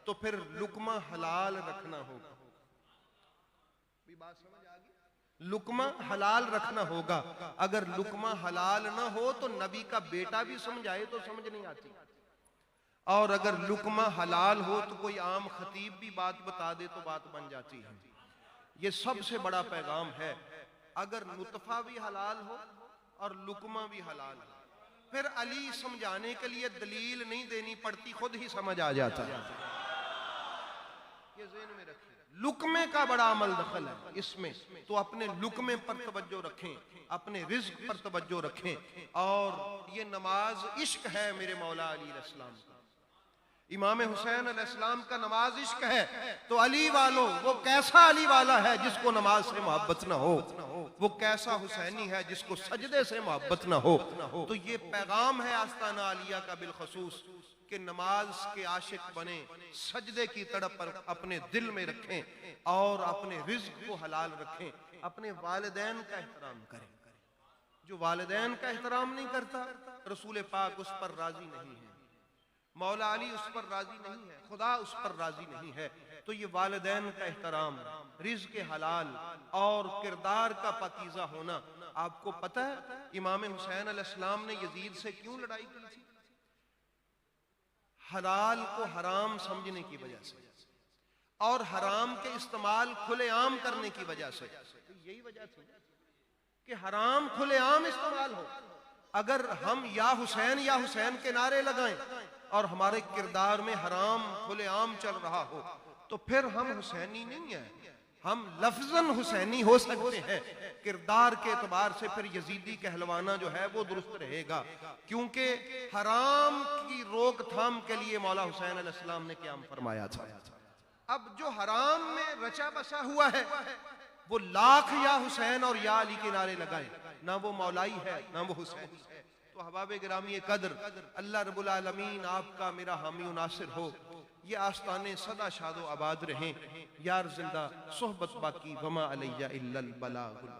तो फिर लुकमा हलाल रखना होगा। बात समझ आ गई? लुकमा हलाल रखना होगा। अगर लुकमा हलाल ना हो तो नबी का बेटा भी समझाए तो समझ नहीं आती, और अगर लुकमा हलाल हो तो कोई आम खतीब भी बात बता दे तो बात बन जाती है। ये सबसे बड़ा पैगाम है। अगर नुतफा भी हलाल हो और लुकमा भी हलाल हो, फिर अली समझाने के लिए दलील नहीं देनी पड़ती, खुद ही समझ आ जाता है। ये ज़हन में रखिए, लुकमे का बड़ा अमल दखल है इसमें। तो अपने लुकमे पर तवज्जो रखें, अपने रिज़्क पर तवज्जो रखें। और ये नमाज इश्क है मेरे मौला अली अलैहिस्सलाम का। इमाम हुसैन अलैहिस्सलाम का नमाज इश्क है, तो अली वालों, वो कैसा अली वाला है जिसको नमाज से मोहब्बत ना हो? वो कैसा हुसैनी है जिसको सजदे से मोहब्बत ना हो? तो ये पैगाम है आस्ताना आलिया का बिलखसूस कि नमाज के आशिक बने, सजदे की तड़प पर अपने दिल में रखें और अपने रिज़्क को हलाल रखें। अपने वालिदैन का एहतराम करें। जो वालिदैन का एहतराम नहीं करता, रसूल पाक उस पर राजी नहीं है, मौला अली उस पर राजी नहीं है, खुदा उस पर राजी नहीं है। तो ये वालिदैन का एहतराम, रिज़्क हलाल और किरदार का पाकीज़ा होना। आपको पता है इमाम हुसैन अलैहिस्सलाम ने यजीद से क्यों लड़ाई की थी? हलाल को हराम समझने की वजह से। और हराम के इस्तेमाल खुलेआम करने की वजह से। यही वजह थी कि हराम खुलेआम इस्तेमाल हो। अगर हम या हुसैन के नारे लगाएं और हमारे किरदार में हराम खुलेआम चल रहा हो तो फिर हम हुसैनी नहीं है। हम लफ्जन हुसैनी हो सकते हैं, किरदार के एतबार से फिर यजीदी कहलवाना जो है वो दुरुस्त रहेगा, क्योंकि हराम की रोकथाम के लिए मौला हुसैन अलैहिस्सलाम ने क़याम फरमाया था। अब जो हराम में रचा बसा हुआ है वो लाख या हुसैन और या अली के नारे लगाए, ना वो मौलाई है ना वो हुसैनी है। तो हबाब गिरामी कदर, अल्लाह रब्बुल आलमीन आपका मेरा हामी नासिर हो, ये आस्ताने सदा शादो आबाद रहें। यार जिंदा सोहबत बाकी, वमा अलैया इल्लल बलागुल।